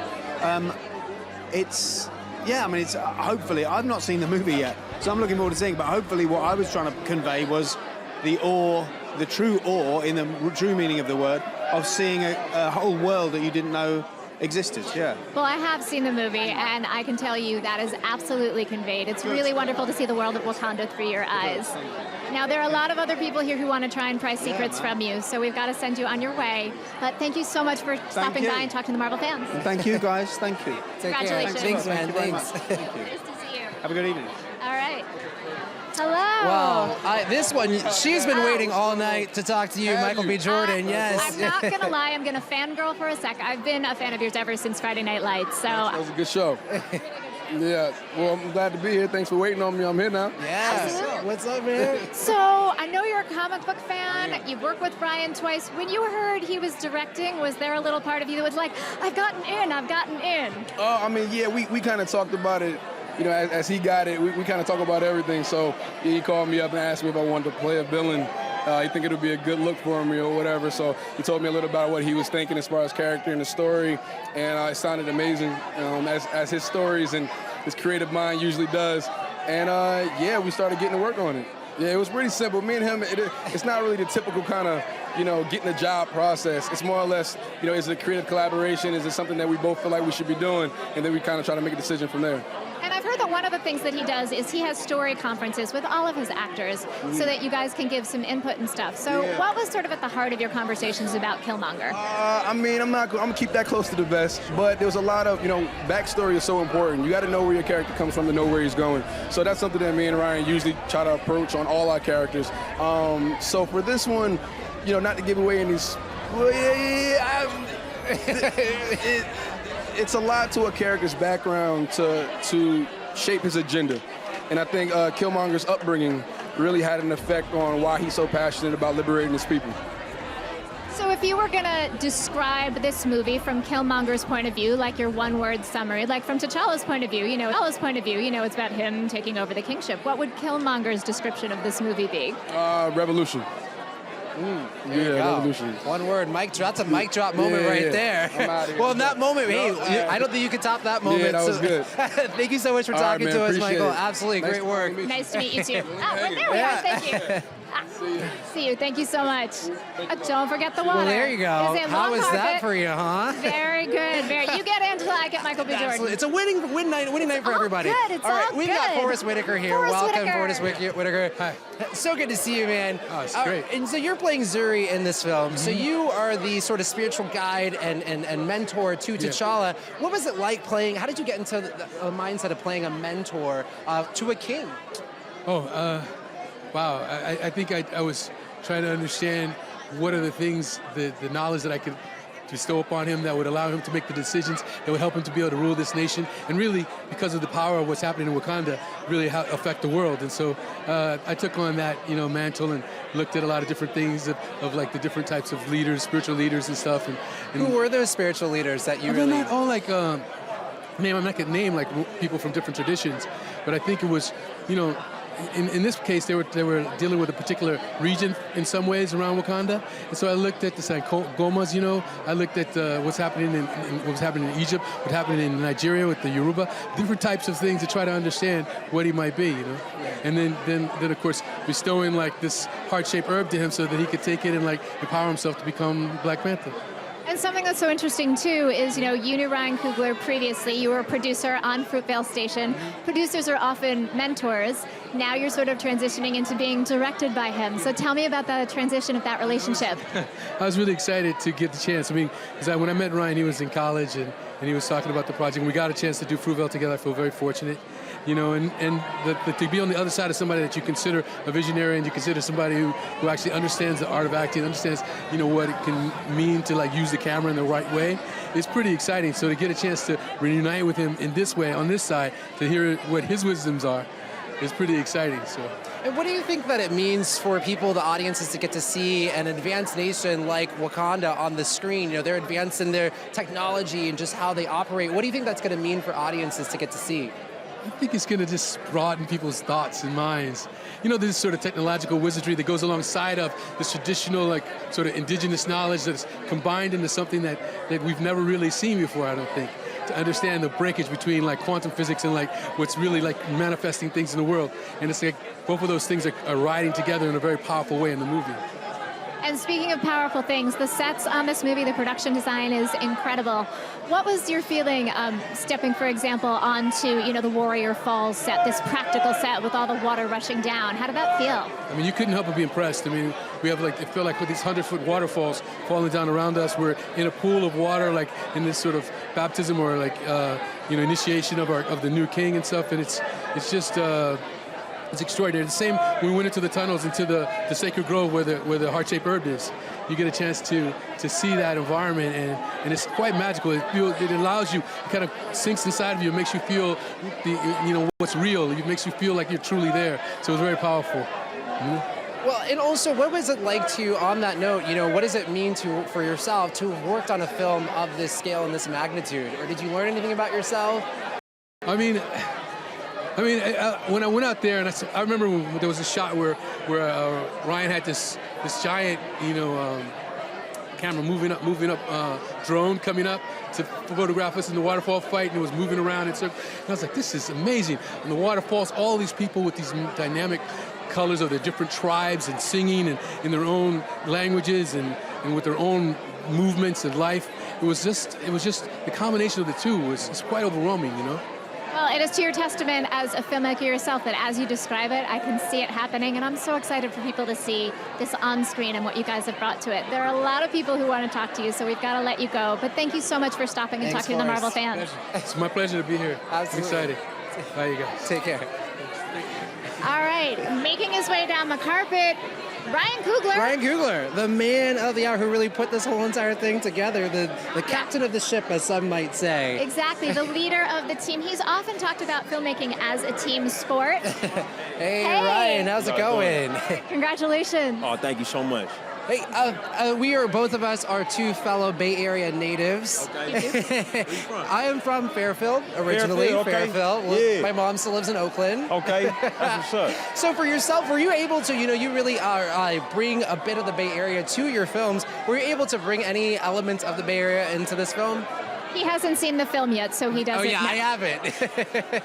It's hopefully, I've not seen the movie yet, so I'm looking forward to seeing it, but hopefully what I was trying to convey was the awe, the true awe, in the true meaning of the word, of seeing a whole world that you didn't know existed, yeah. Well, I have seen the movie, and I can tell you that is absolutely conveyed. It's really wonderful to see the world of Wakanda through your eyes. Now, there are a lot of other people here who want to try and pry secrets from you, so we've got to send you on your way. But thank you so much for stopping by and talking to the Marvel fans. And thank you, guys. Thank you. Congratulations. Thanks, man. Thanks. Thank you. Nice to see you. Have a good evening. All right. Hello. Wow, this one, she's been waiting all night to talk to you, Michael B. Jordan, yes. I'm not going to lie, I'm going to fangirl for a sec. I've been a fan of yours ever since Friday Night Lights, so... That was a good show. Yeah, well, I'm glad to be here. Thanks for waiting on me. I'm here now. Yeah. What's up, man? So, I know you're a comic book fan. You've worked with Brian twice. When you heard he was directing, was there a little part of you that was like, I've gotten in? Oh, I mean, yeah, we kind of talked about it you know, as he got it, we kind of talk about everything. So he called me up and asked me if I wanted to play a villain. He think it would be a good look for me or whatever. So he told me a little about what he was thinking as far as character and the story, and it sounded amazing, as his stories and his creative mind usually does. And yeah, we started getting to work on it. Yeah, it was pretty simple. Me and him, it's not really the typical kind of, you know, getting a job process. It's more or less, you know, is it a creative collaboration? Is it something that we both feel like we should be doing? And then we kind of try to make a decision from there. And I've heard that one of the things that he does is he has story conferences with all of his actors so that you guys can give some input and stuff. So what was sort of at the heart of your conversations about Killmonger? I mean, I'm going to keep that close to the vest, but there was a lot of, you know, backstory is so important. You got to know where your character comes from to know where he's going. So that's something that me and Ryan usually try to approach on all our characters. So for this one, you know, not to give away any... It's a lot to a character's background to shape his agenda. And I think Killmonger's upbringing really had an effect on why he's so passionate about liberating his people. So if you were going to describe this movie from Killmonger's point of view, like your one-word summary, like from T'Challa's point of view, you know, it's about him taking over the kingship. What would Killmonger's description of this movie be? Revolution. Yeah, revolution. One word, mic drop. That's a mic drop moment right there. Well, in that moment, I don't think you could top that moment. Yeah, that was good. Thank you so much for talking to us, Michael. Absolutely, great work. Nice to meet you too. There we are. Thank you. See you. Thank you so much. Don't forget the water. Well, there you go. How was that for you, huh? Very good. You get Angela, I get Michael B. Jordan. Absolutely. It's a winning night for everybody. Good. It's all right. We've got Forrest Whitaker here. Welcome, Forrest Whitaker. Hi. So good to see you, man. Oh, it's great. And so you're playing Zuri in this film. So you are the sort of spiritual guide and mentor to T'Challa. What was it like playing? How did you get into the mindset of playing a mentor to a king? Wow. I think I was trying to understand what are the things, the knowledge that I could bestow upon him that would allow him to make the decisions that would help him to be able to rule this nation, and really, because of the power of what's happening in Wakanda, really affect the world. And so I took on that, you know, mantle and looked at a lot of different things of like the different types of leaders, spiritual leaders and stuff. And who were those spiritual leaders that you really? They're not all like I'm not gonna name like people from different traditions, but I think it was, you know. In this case, they were dealing with a particular region in some ways around Wakanda, and so I looked at the Gomas, you know. I looked at what's happening in Egypt, what's happening in Nigeria with the Yoruba, different types of things to try to understand what he might be, you know. And then of course bestowing like this heart-shaped herb to him so that he could take it and like empower himself to become Black Panther. And something that's so interesting, too, is, you know, you knew Ryan Coogler previously. You were a producer on Fruitvale Station. Producers are often mentors. Now you're sort of transitioning into being directed by him. So tell me about the transition of that relationship. I was really excited to get the chance. I mean, because when I met Ryan, he was in college, and he was talking about the project. We got a chance to do Fruitvale together. I feel very fortunate. You know, and to be on the other side of somebody that you consider a visionary and you consider somebody who actually understands the art of acting, understands, you know, what it can mean to like use the camera in the right way, it's pretty exciting. So to get a chance to reunite with him in this way, on this side, to hear what his wisdoms are, is pretty exciting. So. And what do you think that it means for people, the audiences, to get to see an advanced nation like Wakanda on the screen? You know, they're advanced in their technology and just how they operate. What do you think that's going to mean for audiences to get to see? I think it's going to just broaden people's thoughts and minds. You know, this sort of technological wizardry that goes alongside of this traditional, like, sort of indigenous knowledge that's combined into something that we've never really seen before, I don't think. To understand the breakage between, like, quantum physics and, like, what's really, like, manifesting things in the world. And it's like both of those things are riding together in a very powerful way in the movie. And speaking of powerful things, the sets on this movie, the production design is incredible. What was your feeling stepping, for example, onto, you know, the Warrior Falls set, this practical set with all the water rushing down? How did that feel? I mean, you couldn't help but be impressed. I mean, we have like, it felt like with these 100-foot waterfalls falling down around us, we're in a pool of water, like in this sort of baptism or like, you know, initiation of the new king and stuff. And it's just, it's extraordinary. The same when we went into the tunnels, into the sacred grove where the heart-shaped herb is. You get a chance to see that environment, and it's quite magical. It allows you, it kind of sinks inside of you. It makes you feel, you know, what's real. It makes you feel like you're truly there. So it was very powerful. Mm-hmm. Well, and also, what was it like to, on that note, you know, what does it mean for yourself to have worked on a film of this scale and this magnitude? Or did you learn anything about yourself? I mean, I mean, when I went out there, and I remember when there was a shot where Ryan had this giant, camera moving up, drone coming up to photograph us in the waterfall fight, and it was moving around. And I was like, this is amazing. And the waterfalls, all these people with these dynamic colors of the different tribes and singing and in their own languages and with their own movements and life. It was just the combination of the two was quite overwhelming, Well, it is to your testament as a filmmaker yourself that as you describe it, I can see it happening, and I'm so excited for people to see this on screen and what you guys have brought to it. There are a lot of people who want to talk to you, so we've got to let you go. But thank you so much for stopping and talking to the Marvel fans. It's my pleasure to be here. Absolutely. I'm excited. Bye, you guys. Take care. All right, making his way down the carpet, Ryan Coogler. Ryan Coogler, the man of the hour who really put this whole entire thing together, the captain of the ship, as some might say. Exactly, the leader of the team. He's often talked about filmmaking as a team sport. Hey, Ryan, how's it going? Congratulations. Oh, thank you so much. Hey, both of us are two fellow Bay Area natives. Okay. I am from Fairfield, originally. Fairfield, okay. Fairfield. Yeah. My mom still lives in Oakland. Okay, that's what's up. So for yourself, were you able to, you really bring a bit of the Bay Area to your films? Were you able to bring any elements of the Bay Area into this film? He hasn't seen the film yet, so he doesn't know. I haven't.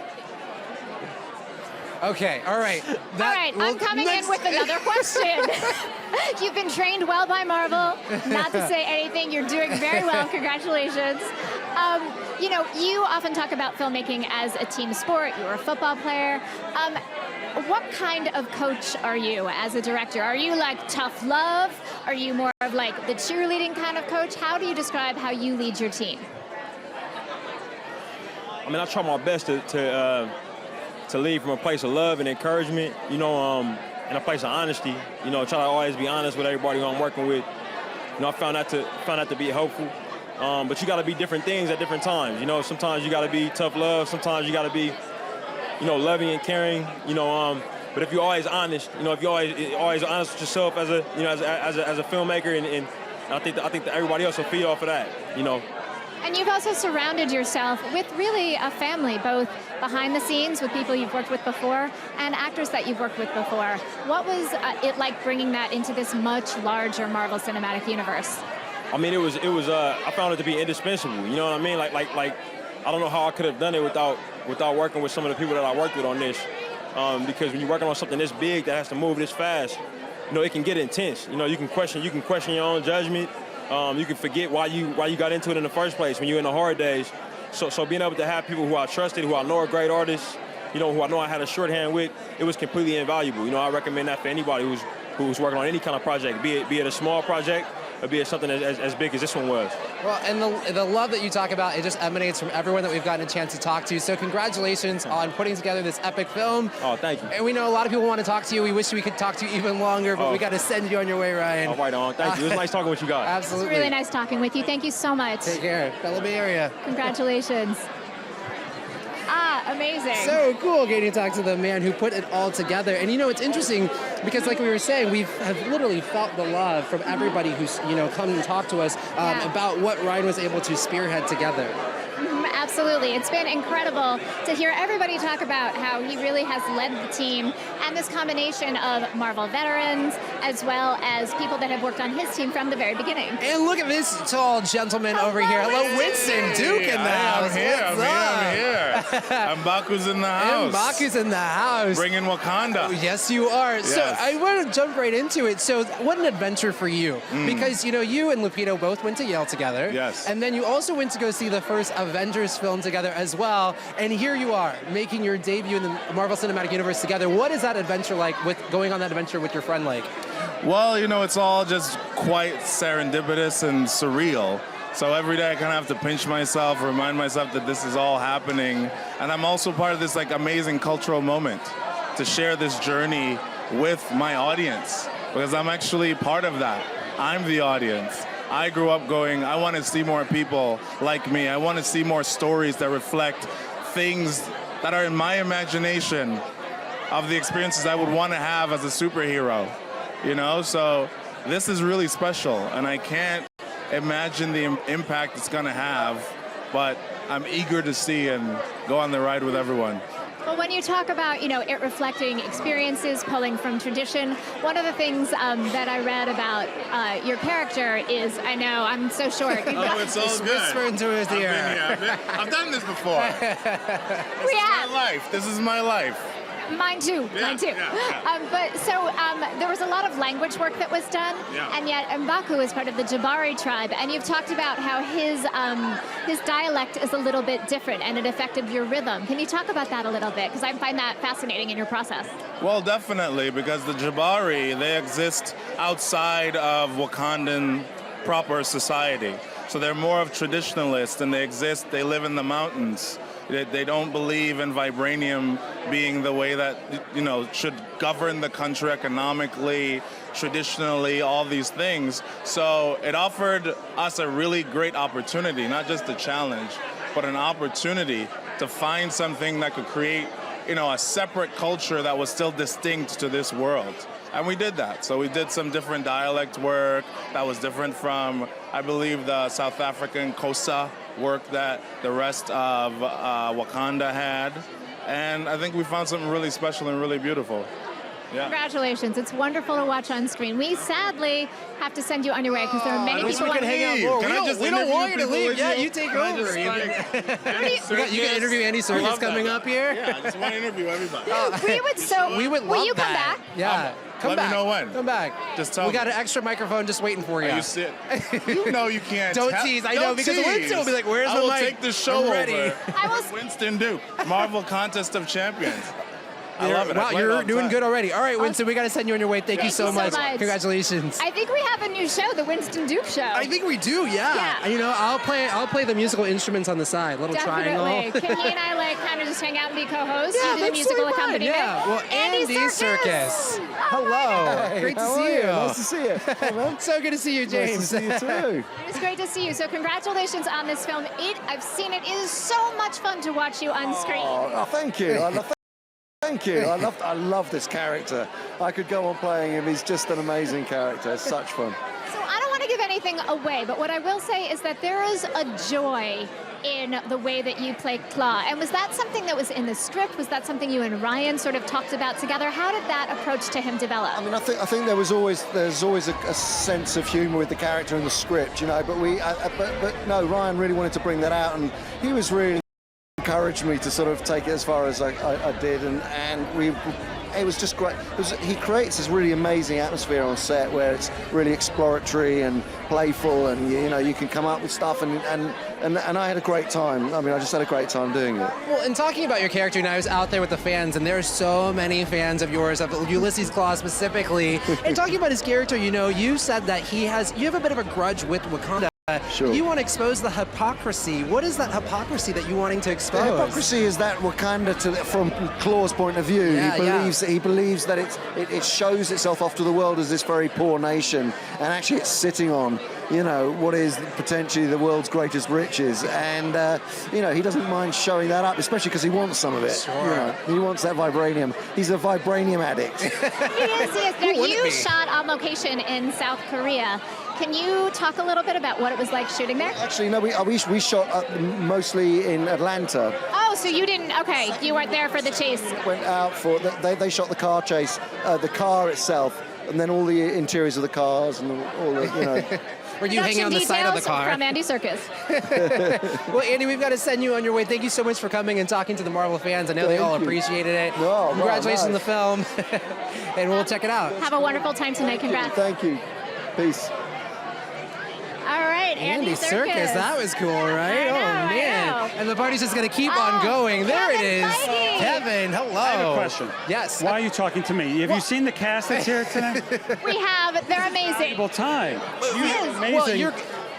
Okay, all right. All right, I'm coming in with another question. You've been trained well by Marvel. Not to say anything, you're doing very well. Congratulations. You often talk about filmmaking as a team sport. You're a football player. What kind of coach are you as a director? Are you like tough love? Are you more of like the cheerleading kind of coach? How do you describe how you lead your team? I mean, I try my best to lead from a place of love and encouragement, in a place of honesty. Try to always be honest with everybody who I'm working with. I found that to be helpful. But you got to be different things at different times. Sometimes you got to be tough love. Sometimes you got to be, loving and caring. But if you're always honest, if you're always honest with yourself as a filmmaker, and I think that everybody else will feed off of that. And you've also surrounded yourself with really a family, both behind the scenes with people you've worked with before and actors that you've worked with before. What was it like bringing that into this much larger Marvel Cinematic Universe? I mean, it was. I found it to be indispensable. You know what I mean? Like, I don't know how I could have done it without working with some of the people that I worked with on this. Because when you're working on something this big that has to move this fast, it can get intense. You can question your own judgment. You can forget why you got into it in the first place when you're in the hard days. So being able to have people who I trusted, who I know are great artists, who I know I had a shorthand with, it was completely invaluable. I recommend that for anybody who's working on any kind of project, be it a small project or be it something as big as this one was. Well, and the love that you talk about, it just emanates from everyone that we've gotten a chance to talk to. So congratulations on putting together this epic film. Oh, thank you. And we know a lot of people want to talk to you. We wish we could talk to you even longer, but we got to send you on your way, Ryan. All right, on. Thank you. It was nice talking with you guys. Absolutely. It's really nice talking with you. Thank you so much. Take care. Fellow Bay Area. Congratulations. Amazing. So cool getting to talk to the man who put it all together. And it's interesting because like we were saying, we have literally felt the love from everybody who's, come and talk to us about what Ryan was able to spearhead together. Absolutely. It's been incredible to hear everybody talk about how he really has led the team and this combination of Marvel veterans as well as people that have worked on his team from the very beginning. And look at this tall gentleman over here. Hello, Winston Duke in the house. I'm here. M'Baku's in the house. M'Baku's in the house. Bringing Wakanda. Oh, yes, you are. Yes. So I want to jump right into it. So what an adventure for you. Because, you and Lupito both went to Yale together. Yes. And then you also went to go see the first Avengers film together as well. And here you are, making your debut in the Marvel Cinematic Universe together. What is that adventure like, with going on that adventure with your friend like? Well, it's all just quite serendipitous and surreal. So every day I kind of have to pinch myself, remind myself that this is all happening. And I'm also part of this amazing cultural moment to share this journey with my audience, because I'm actually part of that. I'm the audience. I grew up going, I want to see more people like me. I want to see more stories that reflect things that are in my imagination of the experiences I would want to have as a superhero. So this is really special, and I can't imagine the impact it's going to have, but I'm eager to see and go on the ride with everyone. Well, when you talk about, it reflecting experiences, pulling from tradition, one of the things that I read about your character is, I know, I'm so short. Oh, it's all good. Whisper into his ear. I've done this before. This is my life. This is my life. Mine too. Yeah, Mine too. There was a lot of language work that was done, and yet M'Baku is part of the Jabari tribe, and you've talked about how his dialect is a little bit different, and it affected your rhythm. Can you talk about that a little bit? Because I find that fascinating in your process. Well, definitely, because the Jabari, they exist outside of Wakandan proper society. So they're more of traditionalists, and they live in the mountains. They don't believe in vibranium being the way that, should govern the country economically, traditionally, all these things. So it offered us a really great opportunity, not just a challenge, but an opportunity to find something that could create, a separate culture that was still distinct to this world. And we did that. So we did some different dialect work that was different from, I believe, the South African Xhosa work that the rest of Wakanda had. And I think we found something really special and really beautiful. Yeah. Congratulations. It's wonderful to watch on screen. We sadly have to send you on your way because there are many people on hang out more. We don't want you to leave. Yeah, you take over. You can interview Andy Serkis coming up here. Yeah, I just want to interview everybody. We would love Will you come that. back? Yeah. Come Let back. me know when. Come back. Just tell me. me. We got an extra microphone just waiting for you. You sit. You know you can't. Don't tease. I know, because Winston will be like, "Where's the mic?" I will take the show I'm ready. over. Winston Duke, Marvel Contest of Champions. I love it. Wow, you're doing good already. All right, Winston, we got to send you on your way. Thank you so much. Congratulations. I think we have a new show, the Winston Duke Show. I think we do. Yeah. I'll play the musical instruments on the side. Little triangle. Definitely. Can he and I kind of just hang out and be co-hosts? Yeah, You do the musical accompaniment. Yeah. Well, Andy Serkis. Hello. Hey, great to how see are you. Nice to see you. Hey, man. So good to see you, James. Nice to see you too. It's great to see you. So congratulations on this film. I've seen it. It is so much fun to watch you on screen. Oh, thank you. Thank you. I love this character. I could go on playing him. He's just an amazing character. It's such fun. So I don't want to give anything away, but what I will say is that there is a joy in the way that you play Klaw. And was that something that was in the script? Was that something you and Ryan sort of talked about together? How did that approach to him develop? I mean, I think there's always a sense of humour with the character in the script, but no, Ryan really wanted to bring that out, and he was really encouraged me to sort of take it as far as I did, and it was just great. He creates this really amazing atmosphere on set where it's really exploratory and playful, and you can come up with stuff, and I had a great time. I mean, I just had a great time doing it. Well, and talking about your character, I was out there with the fans, and there are so many fans of yours, of Ulysses Klaw specifically. And talking about his character, you said that you have a bit of a grudge with Wakanda. Sure. You want to expose the hypocrisy. What is that hypocrisy that you're wanting to expose? The hypocrisy is that Wakanda, from Klaw's point of view, he believes that it shows itself off to the world as this very poor nation, and actually it's sitting on, what is potentially the world's greatest riches, and he doesn't mind showing that up, especially because he wants some of it. Sure. He wants that vibranium. He's a vibranium addict. He is. Now, you shot on location in South Korea. Can you talk a little bit about what it was like shooting there? Actually, no, we shot mostly in Atlanta. Oh, so you didn't, okay, you weren't there for the chase. Went out for, they shot the car chase, the car itself, and then all the interiors of the cars and all the, Were you hanging on the side of the car? From Andy Serkis. Well, Andy, we've got to send you on your way. Thank you so much for coming and talking to the Marvel fans. I know they all appreciated it. Oh, congratulations on the film, and we'll check it out. Have a wonderful time tonight. Congrats. Thank you. Peace. All right, Andy Serkis. That was cool, right? I know, man. And the party's just going to keep on going. There it is. Kevin, hello. I have a question. Yes. Why are you talking to me? Have you seen the cast that's here tonight? We have. They're amazing. Well, time. Amazing. Well,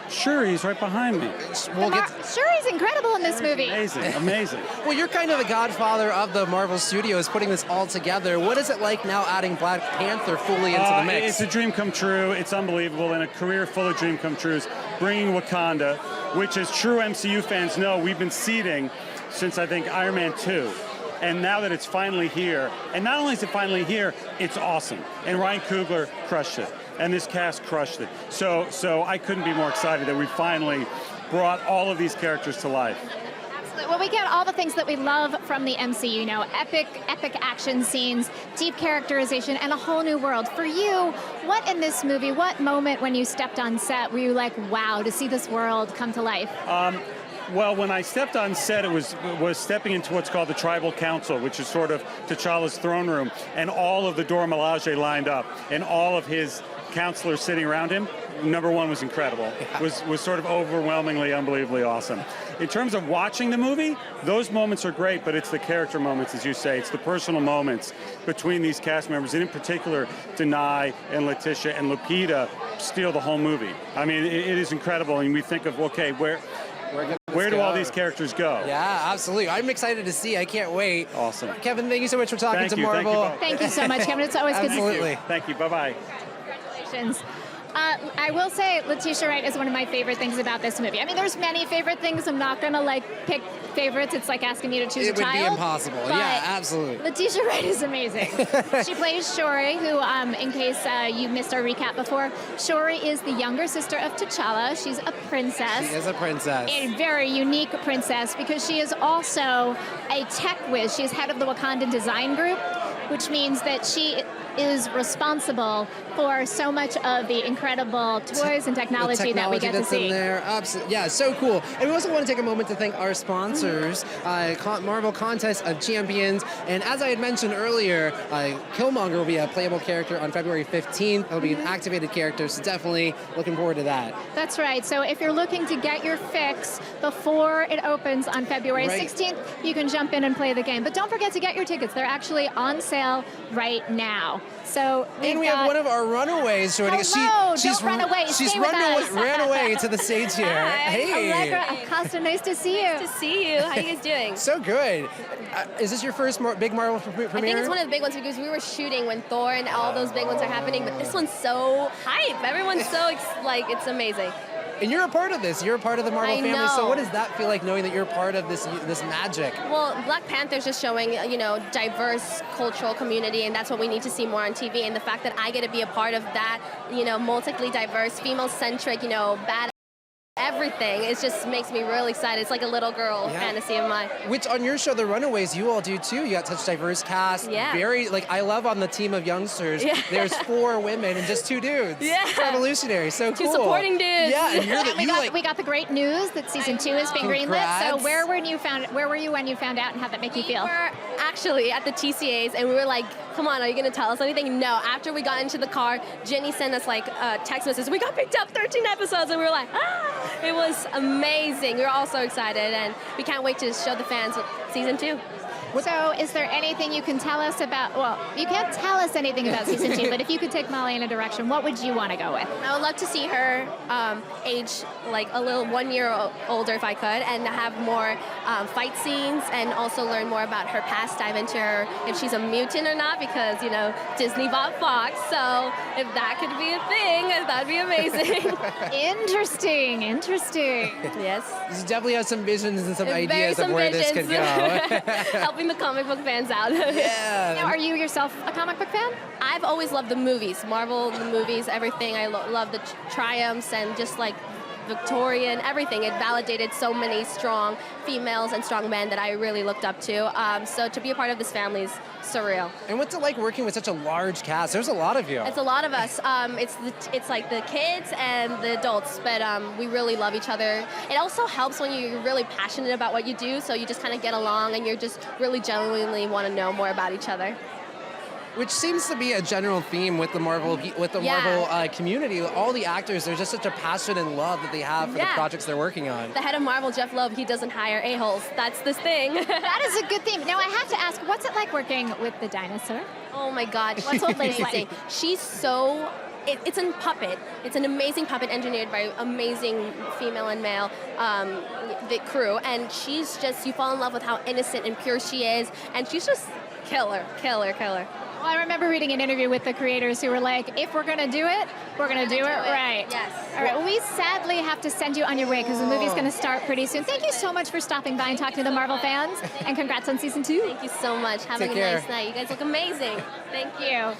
Shuri's right behind me. Shuri's incredible in this movie. Amazing. Well, you're kind of the godfather of the Marvel Studios, putting this all together. What is it like now adding Black Panther fully into the mix? It's a dream come true. It's unbelievable. And a career full of dream come trues. Bringing Wakanda, which as true MCU fans know, we've been seeding since, I think, Iron Man 2. And now that it's finally here, and not only is it finally here, it's awesome. And Ryan Coogler crushed it. And this cast crushed it. So I couldn't be more excited that we finally brought all of these characters to life. Well, we get all the things that we love from the MCU, you know, epic action scenes, deep characterization, and a whole new world. For you, what in this movie, what moment when you stepped on set were you like, wow, to see this world come to life? Well, when I stepped on set, it was stepping into what's called the Tribal Council, which is sort of T'Challa's throne room, and all of the Dora Milaje lined up, and all of his counselors sitting around him. Number one was incredible. Was sort of overwhelmingly, unbelievably awesome. In terms of watching the movie, those moments are great, but it's the character moments, as you say. It's the personal moments between these cast members, and in particular, Denai and Letitia and Lupita steal the whole movie. I mean, it is incredible, and we think of, okay, where do all these characters go? Yeah, absolutely. I'm excited to see. I can't wait. Awesome. Kevin, thank you so much for talking to Marvel. Thank you so much, Kevin. It's always good to see you. Thank you. Bye-bye. Congratulations. I will say Letitia Wright is one of my favorite things about this movie. I mean, there's many favorite things. I'm not going to pick favorites. It's like asking you to choose a child. It would be impossible. Yeah, absolutely. Letitia Wright is amazing. She plays Shuri, who, in case you missed our recap before, Shuri is the younger sister of T'Challa. She's a princess. She is a princess. A very unique princess because she is also a tech whiz. She is head of the Wakandan design group, which means that she is responsible for so much of the incredible toys and technology that we get to see. In there. Absolutely. Yeah, so cool. And we also want to take a moment to thank our sponsors, Marvel Contest of Champions. And as I had mentioned earlier, Killmonger will be a playable character on February 15th. He'll be an activated character, so definitely looking forward to that. That's right. So if you're looking to get your fix before it opens on February 16th, you can jump in and play the game. But don't forget to get your tickets. They're actually on sale right now. So we have one of our runaways joining us. She's run away. She's ran away to the stage here. Hi, hey, Allegra Acosta, nice to see you. Nice to see you. How are you guys doing? So good. Is this your first big Marvel premiere? I think it's one of the big ones because we were shooting when Thor and all those big ones are happening, but this one's so hype. Everyone's so it's amazing. And you're a part of this. You're a part of the Marvel family. Know. So what does that feel like knowing that you're part of this magic? Well, Black Panther's just showing, diverse cultural community, and that's what we need to see more on TV. And the fact that I get to be a part of that, multiply diverse, female-centric, bad everything, it just makes me really excited. It's like a little girl fantasy of mine. Which on your show, The Runaways, you all do too. You got such diverse cast. Yeah. Very, I love on the team of youngsters, there's 4 women and just 2 dudes. Yeah. It's revolutionary, so cool. 2 supporting dudes. Yeah, and you're we got the great news that season 2 has been greenlit. So where were you when you found out, and how'd that make you feel? We were actually at the TCAs, and we were like, come on, are you going to tell us anything? No. After we got into the car, Jenny sent us text messages. We got picked up 13 episodes, and we were like, It was amazing. We were all so excited, and we can't wait to show the fans season 2. So is there anything you can tell us about, well, you can't tell us anything about season 2, but if you could take Molly in a direction, what would you want to go with? I would love to see her age a little 1 year older if I could, and have more fight scenes, and also learn more about her past, dive into her, if she's a mutant or not, because, Disney bought Fox, so if that could be a thing, that would be amazing. Interesting. Yes. You definitely have some visions and some ideas of where this could go. Helping the comic book fans out. Yeah. Now, are you yourself a comic book fan? I've always loved the movies, Marvel, the movies, everything. I love the triumphs and just Victorian, everything. It validated so many strong females and strong men that I really looked up to. So to be a part of this family is surreal. And what's it like working with such a large cast? There's a lot of you. It's a lot of us. It's like the kids and the adults, but we really love each other. It also helps when you're really passionate about what you do, so you just kind of get along and you're just really genuinely want to know more about each other. Which seems to be a general theme with the Marvel community. All the actors, there's just such a passion and love that they have for the projects they're working on. The head of Marvel, Jeff Loeb, he doesn't hire a-holes. That's this thing. That is a good theme. Now I have to ask, what's it like working with the dinosaur? Oh my God, what's old lady like? She's so. It's a puppet. It's an amazing puppet engineered by amazing female and male the crew, and she's just, you fall in love with how innocent and pure she is, and she's just killer. Well, I remember reading an interview with the creators who were like, if we're going to do it, we're going to do it right. Yes. All right, well, we sadly have to send you on your way because the movie's going to start pretty soon. Thank you so much for stopping by and talking to the Marvel fans, and congrats on season 2. Thank you so much. Have a nice night. You guys look amazing. Thank you.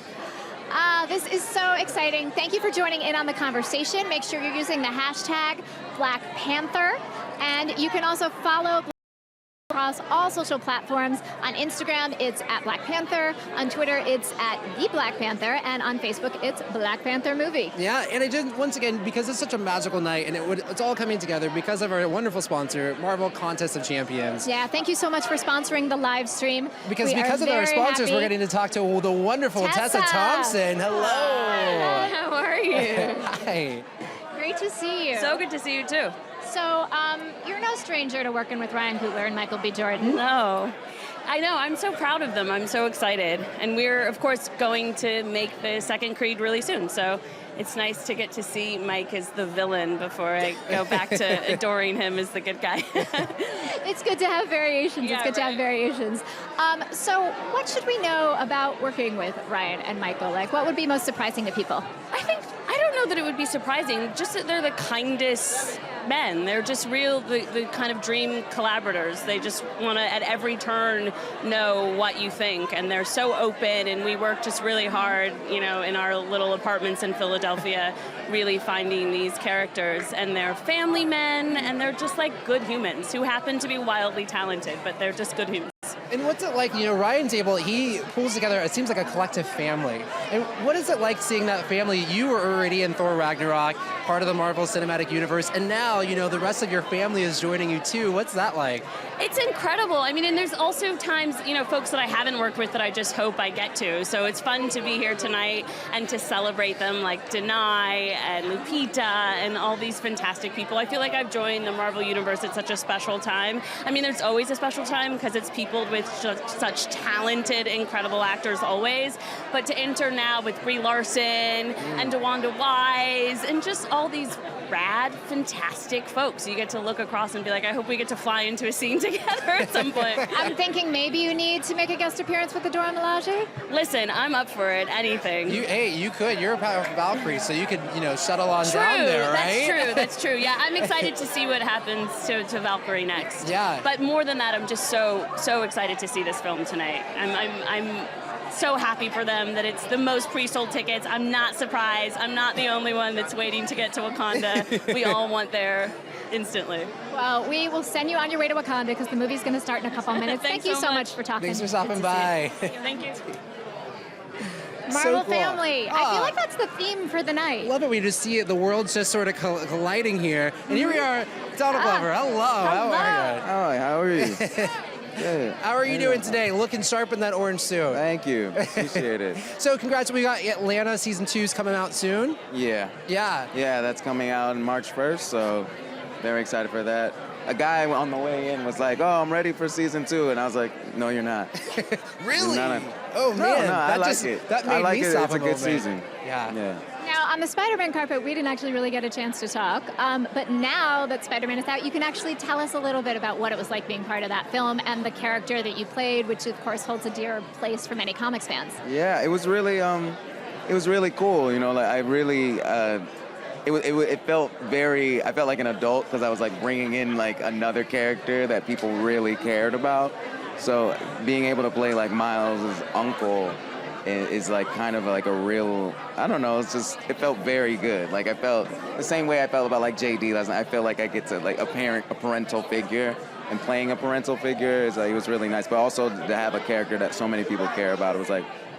This is so exciting. Thank you for joining in on the conversation. Make sure you're using the hashtag Black Panther, and you can also follow across all social platforms. On Instagram, it's at Black Panther. On Twitter, it's at The Black Panther. And on Facebook, it's Black Panther Movie. Yeah, and it just, once again, because it's such a magical night, and it's all coming together because of our wonderful sponsor, Marvel Contest of Champions. Yeah, thank you so much for sponsoring the live stream. Because We of are our very sponsors, happy. we're getting to talk to the wonderful Tessa Thompson. Hello. How are you? Hi. Great to see you. So good to see you too. So, you're no stranger to working with Ryan Coogler and Michael B. Jordan. No. I know, I'm so proud of them. I'm so excited. And we're, of course, going to make the second Creed really soon. So it's nice to get to see Mike as the villain before I go back to adoring him as the good guy. It's good to have variations. Yeah, it's good to have variations. So what should we know about working with Ryan and Michael? Like, what would be most surprising to people? I don't know that it would be surprising, just that they're the kindest men. They're just the kind of dream collaborators. They just want to, at every turn, know what you think. And they're so open, and we work just really hard, in our little apartments in Philadelphia, really finding these characters. And they're family men, and they're just like good humans who happen to be wildly talented, but they're just good humans. And what's it like, Ryan's he pulls together, it seems like a collective family. And what is it like seeing that family? You were already in Thor Ragnarok, part of the Marvel Cinematic Universe, and now, the rest of your family is joining you too. What's that like? It's incredible. I mean, and there's also times, folks that I haven't worked with that I just hope I get to. So it's fun to be here tonight and to celebrate them, like Denai and Lupita and all these fantastic people. I feel like I've joined the Marvel Universe at such a special time. I mean, there's always a special time because it's peopled with such talented, incredible actors always. But to enter now with Brie Larson and DeWanda Wise and just all these rad, fantastic folks. You get to look across and be like, I hope we get to fly into a scene together at some point. I'm thinking maybe you need to make a guest appearance with the Dora Milaje. Listen, I'm up for it. Anything. You could. You're a powerful Valkyrie, so you could, shuttle on down there, right? That's true. Yeah, I'm excited to see what happens to Valkyrie next. Yeah. But more than that, I'm just so excited to see this film tonight. I'm so happy for them that it's the most pre-sold tickets. I'm not surprised. I'm not the only one that's waiting to get to Wakanda. We all want there instantly. Well, we will send you on your way to Wakanda because the movie's going to start in a couple minutes. Thank you so much for talking. Thanks for stopping by. Thank you. Marvel So cool. family. I feel like that's the theme for the night. Love it. We just see it. The world's just sort of colliding here. And here we are, Donald Glover. Hello. How are you? Hi, how are you? Good. How are you doing today? Looking sharp in that orange suit. Thank you. Appreciate it. So congrats. We got Atlanta season 2's coming out soon. Yeah. Yeah. Yeah, that's coming out on March 1st, so very excited for that. A guy on the way in was like, "Oh, I'm ready for season 2," and I was like, "No, you're not." Really? Oh man, No, I like it. That made I like me it. stop It's a good moment. season. Yeah. Now, on the Spider-Man carpet, we didn't actually really get a chance to talk. But now that Spider-Man is out, you can actually tell us a little bit about what it was like being part of that film and the character that you played, which of course holds a dear place for many comics fans. Yeah, it was really cool. Like I really. It felt I felt like an adult because I was like bringing in like another character that people really cared about. So being able to play like Miles' uncle is like kind of like a real, I don't know, it felt very good. Like I felt the same way I felt about like JD last night. I feel like I get to like a parental figure, and playing a parental figure is like, it was really nice. But also to have a character that so many people care about, it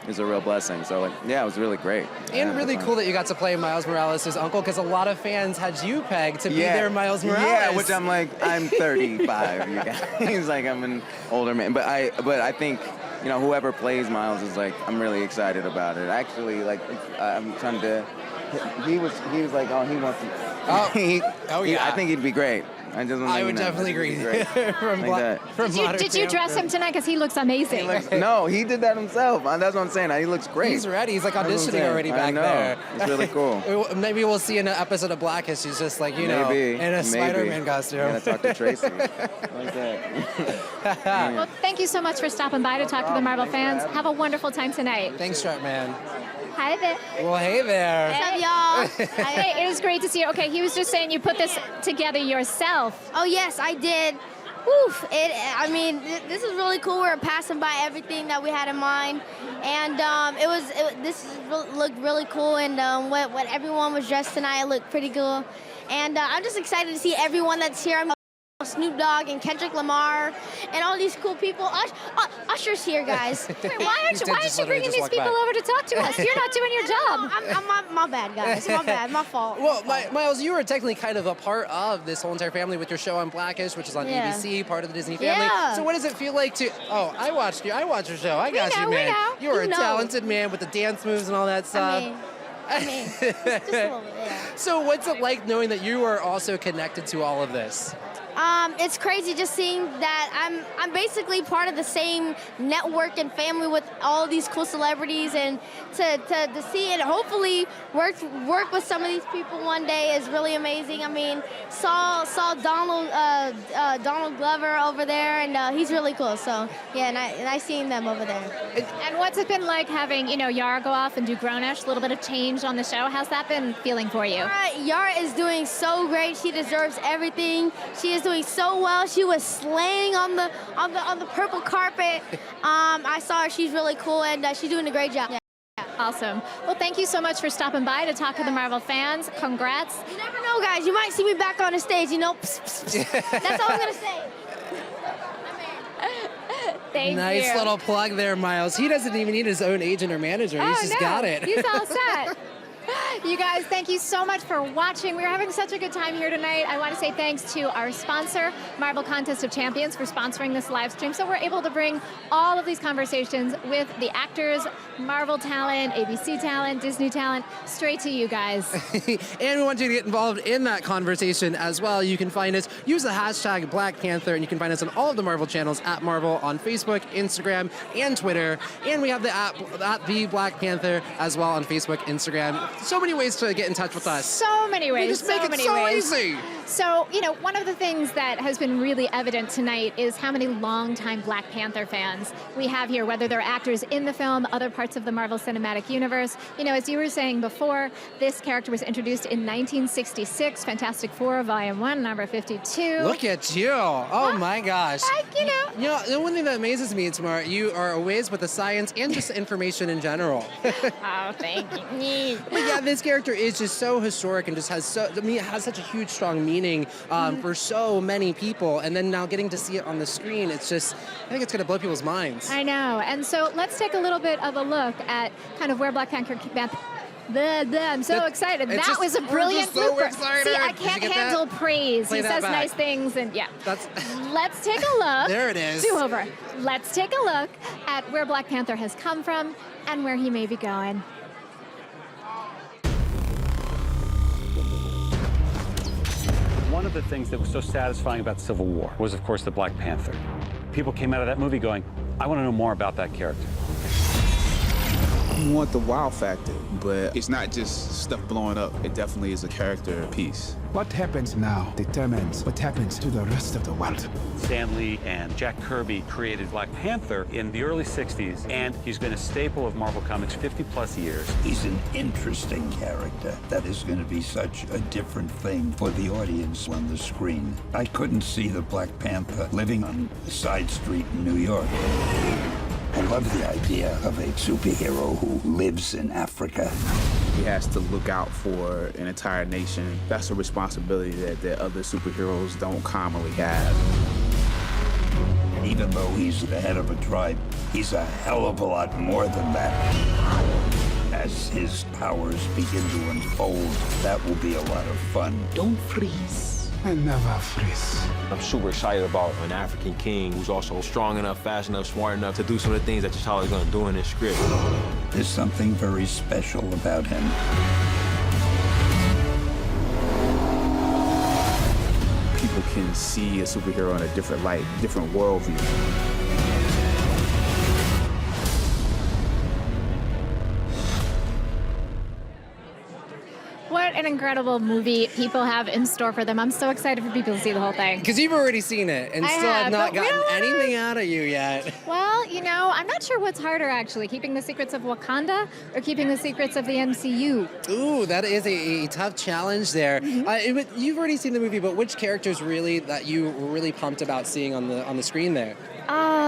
was a real blessing. So like, yeah, it was really great. And really cool that you got to play Miles Morales' uncle, because a lot of fans had you pegged to be their Miles Morales. Yeah, which I'm like, I'm 35. You guys. He's like, I'm an older man. But I think, whoever plays Miles is like, I'm really excited about it. Actually, like, I'm trying to. He was like, oh, he wants to. Yeah. I think he'd be great. I would definitely agree. Did you dress him tonight? Because he looks amazing. No, he did that himself. That's what I'm saying. He looks great. He's ready. He's like auditioning already back there. It's really cool. Maybe we'll see in an episode of Blackish. He's just like, in a Spider-Man costume. I'm gonna talk to Tracy. Like that. Well, thank you so much for stopping by to talk to the Marvel fans. Have a wonderful time tonight. Thanks, Strutman. Hi there. Well, hey there. What's up, y'all? Hey, it was great to see you. Okay, he was just saying you put this together yourself. Oh, yes, I did. Oof, this is really cool. We were passing by everything that we had in mind, and looked really cool. And what everyone was dressed tonight looked pretty cool. And I'm just excited to see everyone that's here. Snoop Dogg and Kendrick Lamar and all these cool people. Usher's here, guys. Wait, why aren't you bringing these people over to talk to us? You're not doing your job. My bad, guys. My bad. My fault. Well, Miles, you were technically kind of a part of this whole entire family with your show on Blackish, which is on ABC, part of the Disney family. Yeah. So what does it feel like to... Oh, I watched you. I watched your show. I got you, man. You were a talented man with the dance moves and all that stuff. I mean, just a little bit, yeah. So what's it like knowing that you are also connected to all of this? It's crazy just seeing that I'm basically part of the same network and family with all these cool celebrities, and to see it hopefully work with some of these people one day is really amazing. I mean, saw Donald Glover over there, and he's really cool. So yeah, and I seen them over there. And what's it been like having Yara go off and do Grownish? A little bit of change on the show. How's that been feeling for you? Yara is doing so great. She deserves everything. She is doing so well. She was slaying on the purple carpet. I saw her. She's really cool, and she's doing a great job. Yeah. Awesome. Well, thank you so much for stopping by to talk to the Marvel fans. Congrats. You never know, guys. You might see me back on the stage. Psst, psst, psst. That's all I'm gonna say. Thank nice you. little plug there, Miles. He doesn't even need his own agent or manager. He's just got it. He's all set. You guys, thank you so much for watching. We're having such a good time here tonight. I want to say thanks to our sponsor, Marvel Contest of Champions, for sponsoring this live stream. So we're able to bring all of these conversations with the actors, Marvel talent, ABC talent, Disney talent, straight to you guys. And we want you to get involved in that conversation as well. You can find us, use the hashtag Black Panther, and you can find us on all of the Marvel channels at Marvel on Facebook, Instagram, and Twitter. And we have the app at The Black Panther as well on Facebook, Instagram. So many ways to get in touch with us. So many ways. We just make it so easy. So, one of the things that has been really evident tonight is how many longtime Black Panther fans we have here, whether they're actors in the film, other parts of the Marvel Cinematic Universe. As you were saying before, this character was introduced in 1966, Fantastic Four, Volume 1, number 52. Look at you. Oh, my gosh. The one thing that amazes me, Tamara, you are always with the science and just information in general. Oh, thank you. But yeah, this character is just so historic and just has it has such a huge, strong meaning for so many people. And then now getting to see it on the screen, I think it's going to blow people's minds. I know. And so let's take a little bit of a look at kind of where Black Panther... I'm so excited. That was a brilliant blooper. See, I can't handle praise. He says nice things, and yeah. Let's take a look. There it is. Do-over. Let's take a look at where Black Panther has come from and where he may be going. One of the things that was so satisfying about Civil War was, of course, the Black Panther. People came out of that movie going, I want to know more about that character. You want the wow factor, but it's not just stuff blowing up. It definitely is a character piece. What happens now determines what happens to the rest of the world. Stan Lee and Jack Kirby created Black Panther in the early 60s, and he's been a staple of Marvel Comics 50-plus years. He's an interesting character that is going to be such a different thing for the audience on the screen. I couldn't see the Black Panther living on a side street in New York. I love the idea of a superhero who lives in Africa. He has to look out for an entire nation. That's a responsibility that other superheroes don't commonly have. Even though he's the head of a tribe, he's a hell of a lot more than that. As his powers begin to unfold, that will be a lot of fun. Don't freeze. I never freeze. I'm super excited about an African king who's also strong enough, fast enough, smart enough to do some of the things that T'Challa is going to do in this script. There's something very special about him. People can see a superhero in a different light, different worldview. What an incredible movie people have in store for them. I'm so excited for people to see the whole thing. Because you've already seen it and still have not gotten anything out of you yet. Well, I'm not sure what's harder, actually, keeping the secrets of Wakanda or keeping the secrets of the MCU. Ooh, that is a tough challenge there. You've already seen the movie, but which characters really that you were really pumped about seeing on the screen there?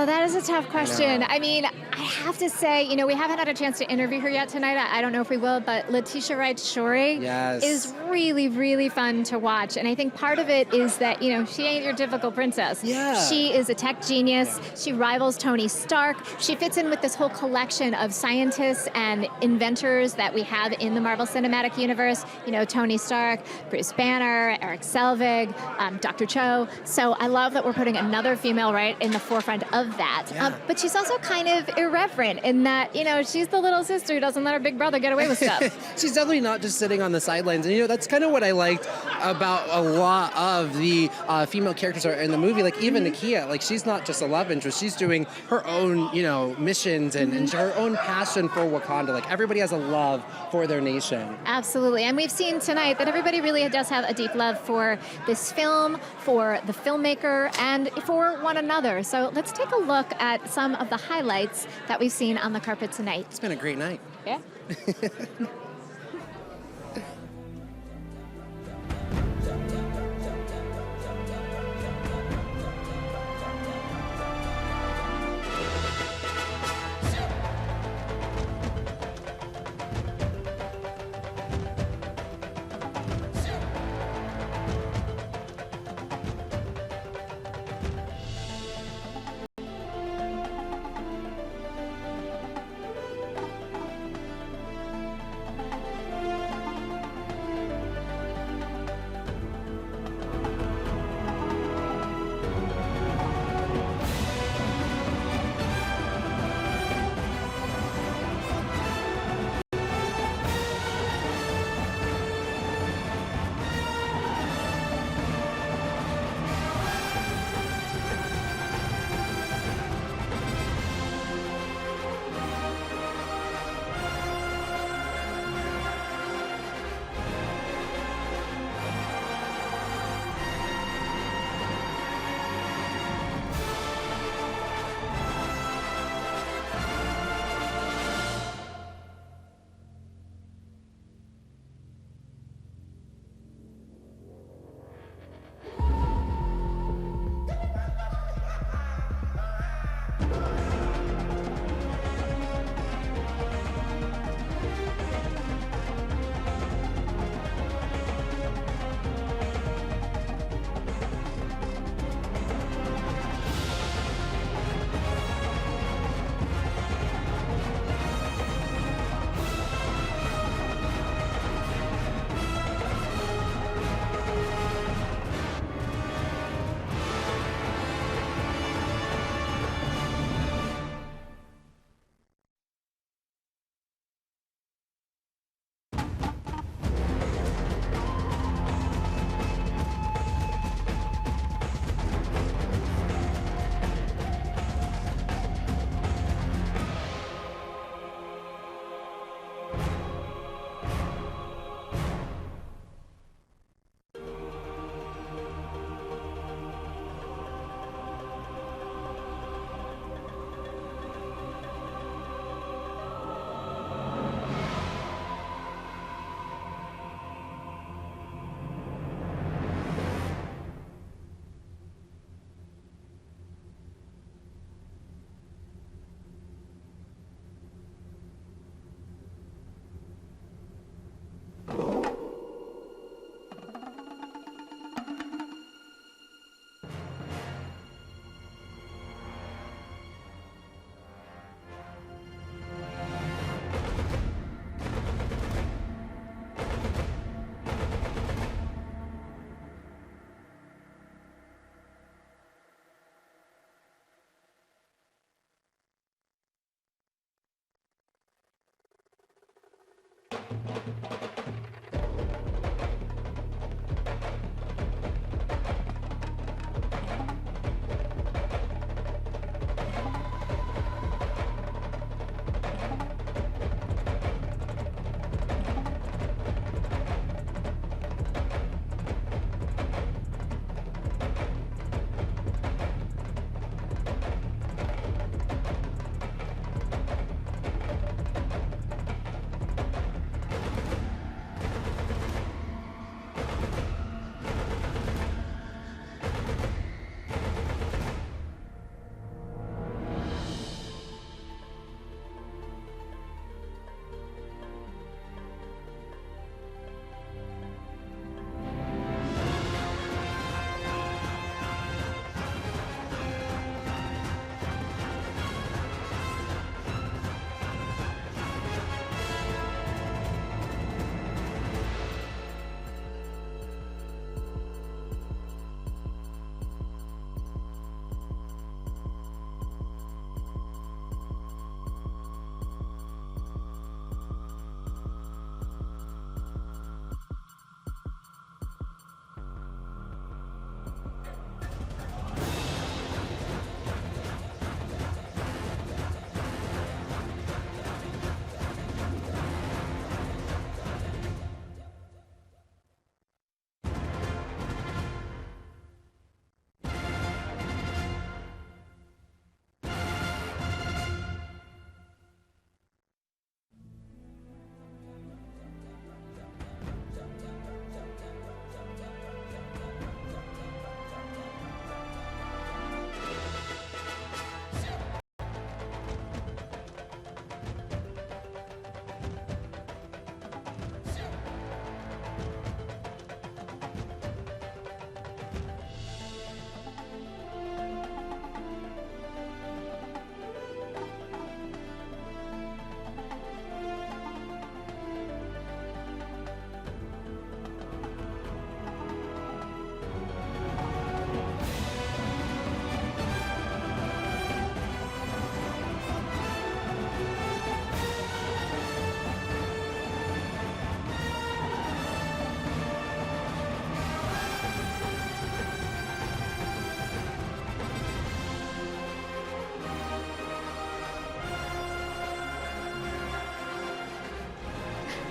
Oh, that is a tough question. I mean, I have to say, you know, we haven't had a chance to interview her yet tonight. I don't know if we will, but Letitia Wright Shorey is really, really fun to watch. And I think part of it is that, you know, she ain't your typical princess. Yeah. She is a tech genius. She rivals Tony Stark. She fits in with this whole collection of scientists and inventors that we have in the Marvel Cinematic Universe. You know, Tony Stark, Bruce Banner, Eric Selvig, Dr. Cho. So I love that we're putting another female right in the forefront of that. Yeah. But she's also kind of irreverent in that, you know, she's the little sister who doesn't let her big brother get away with stuff. She's definitely not just sitting on the sidelines. And, you know, that's kind of what I liked about a lot of the female characters in the movie. Like, even Nakia, like, she's not just a love interest. She's doing her own, you know, missions and her own passion for Wakanda. Like, everybody has a love for their nation. Absolutely. And we've seen tonight that everybody really does have a deep love for this film, for the filmmaker, and for one another. So let's take a look at some of the highlights that we've seen on the carpet tonight. It's been a great night. Yeah.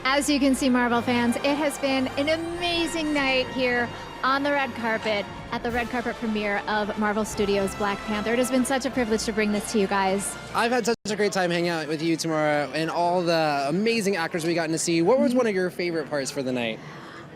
As you can see, Marvel fans, it has been an amazing night here on the red carpet at the red carpet premiere of Marvel Studios' Black Panther. It has been such a privilege to bring this to you guys. I've had such a great time hanging out with you tomorrow and all the amazing actors we gotten to see. What was one of your favorite parts for the night?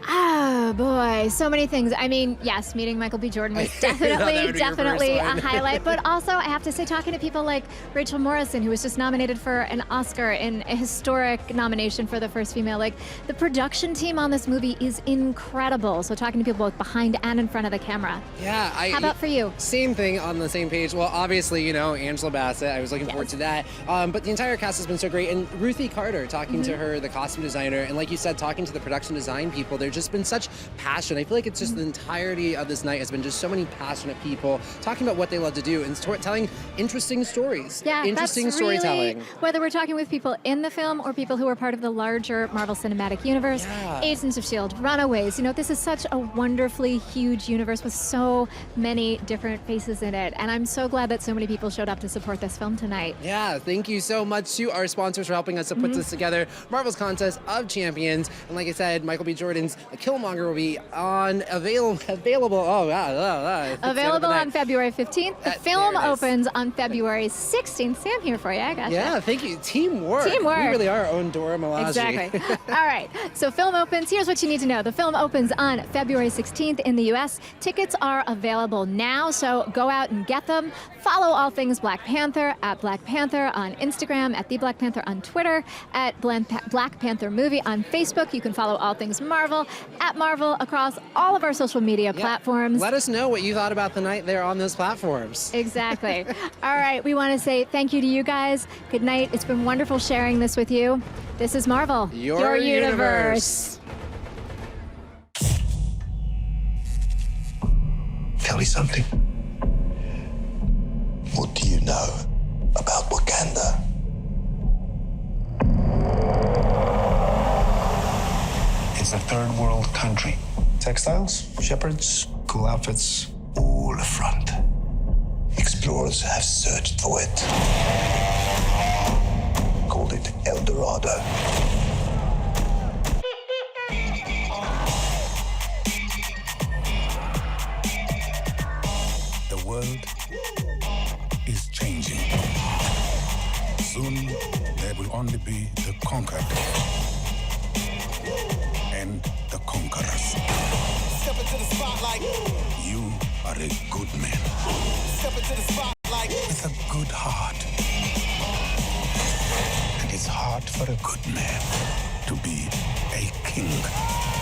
Oh boy, so many things. I mean, yes, meeting Michael B. Jordan was definitely a highlight. But also, I have to say, talking to people like Rachel Morrison, who was just nominated for an Oscar in a historic nomination for the first female. Like, the production team on this movie is incredible. So talking to people both behind and in front of the camera. Yeah. How about for you? Same thing, on the same page. Well, obviously, you know, Angela Bassett. I was looking forward to that. But the entire cast has been so great. And Ruthie Carter, talking to her, the costume designer, and like you said, talking to the production design people. There's just been such passion. I feel like it's just the entirety of this night has been just so many passionate people talking about what they love to do and telling interesting stories. Yeah, interesting that's storytelling. Really, whether we're talking with people in the film or people who are part of the larger Marvel Cinematic Universe, Agents of S.H.I.E.L.D., Runaways, you know, this is such a wonderfully huge universe with so many different faces in it. And I'm so glad that so many people showed up to support this film tonight. Yeah, thank you so much to our sponsors for helping us to put this together. Marvel's Contest of Champions. And like I said, Michael B. Jordan's Killmonger will be available. Oh, Available on February 15th. The film opens on February 16th. Sam here for you. I got you. Yeah, thank you. Teamwork. We really are our own Dora Milaje. Exactly. All right. So film opens. Here's what you need to know. The film opens on February 16th in the U.S. Tickets are available now, so go out and get them. Follow all things Black Panther at Black Panther on Instagram, at The Black Panther on Twitter, at Black Panther Movie on Facebook. You can follow all things Marvel at Marvel across all of our social media platforms. Let us know what you thought about the night there on those platforms. Exactly. All right. We want to say thank you to you guys. Good night. It's been wonderful sharing this with you. This is Marvel, your universe. Tell me something. What do you know about Wakanda? It's a third world country. Textiles, shepherds, cool outfits, all front. Explorers have searched for it. Called it El Dorado. The world is changing. Soon, there will only be the conquered and the conquerors. Step into the spotlight. You are a good man. Step into the spotlight. With a good heart. And it's hard for a good man to be a king.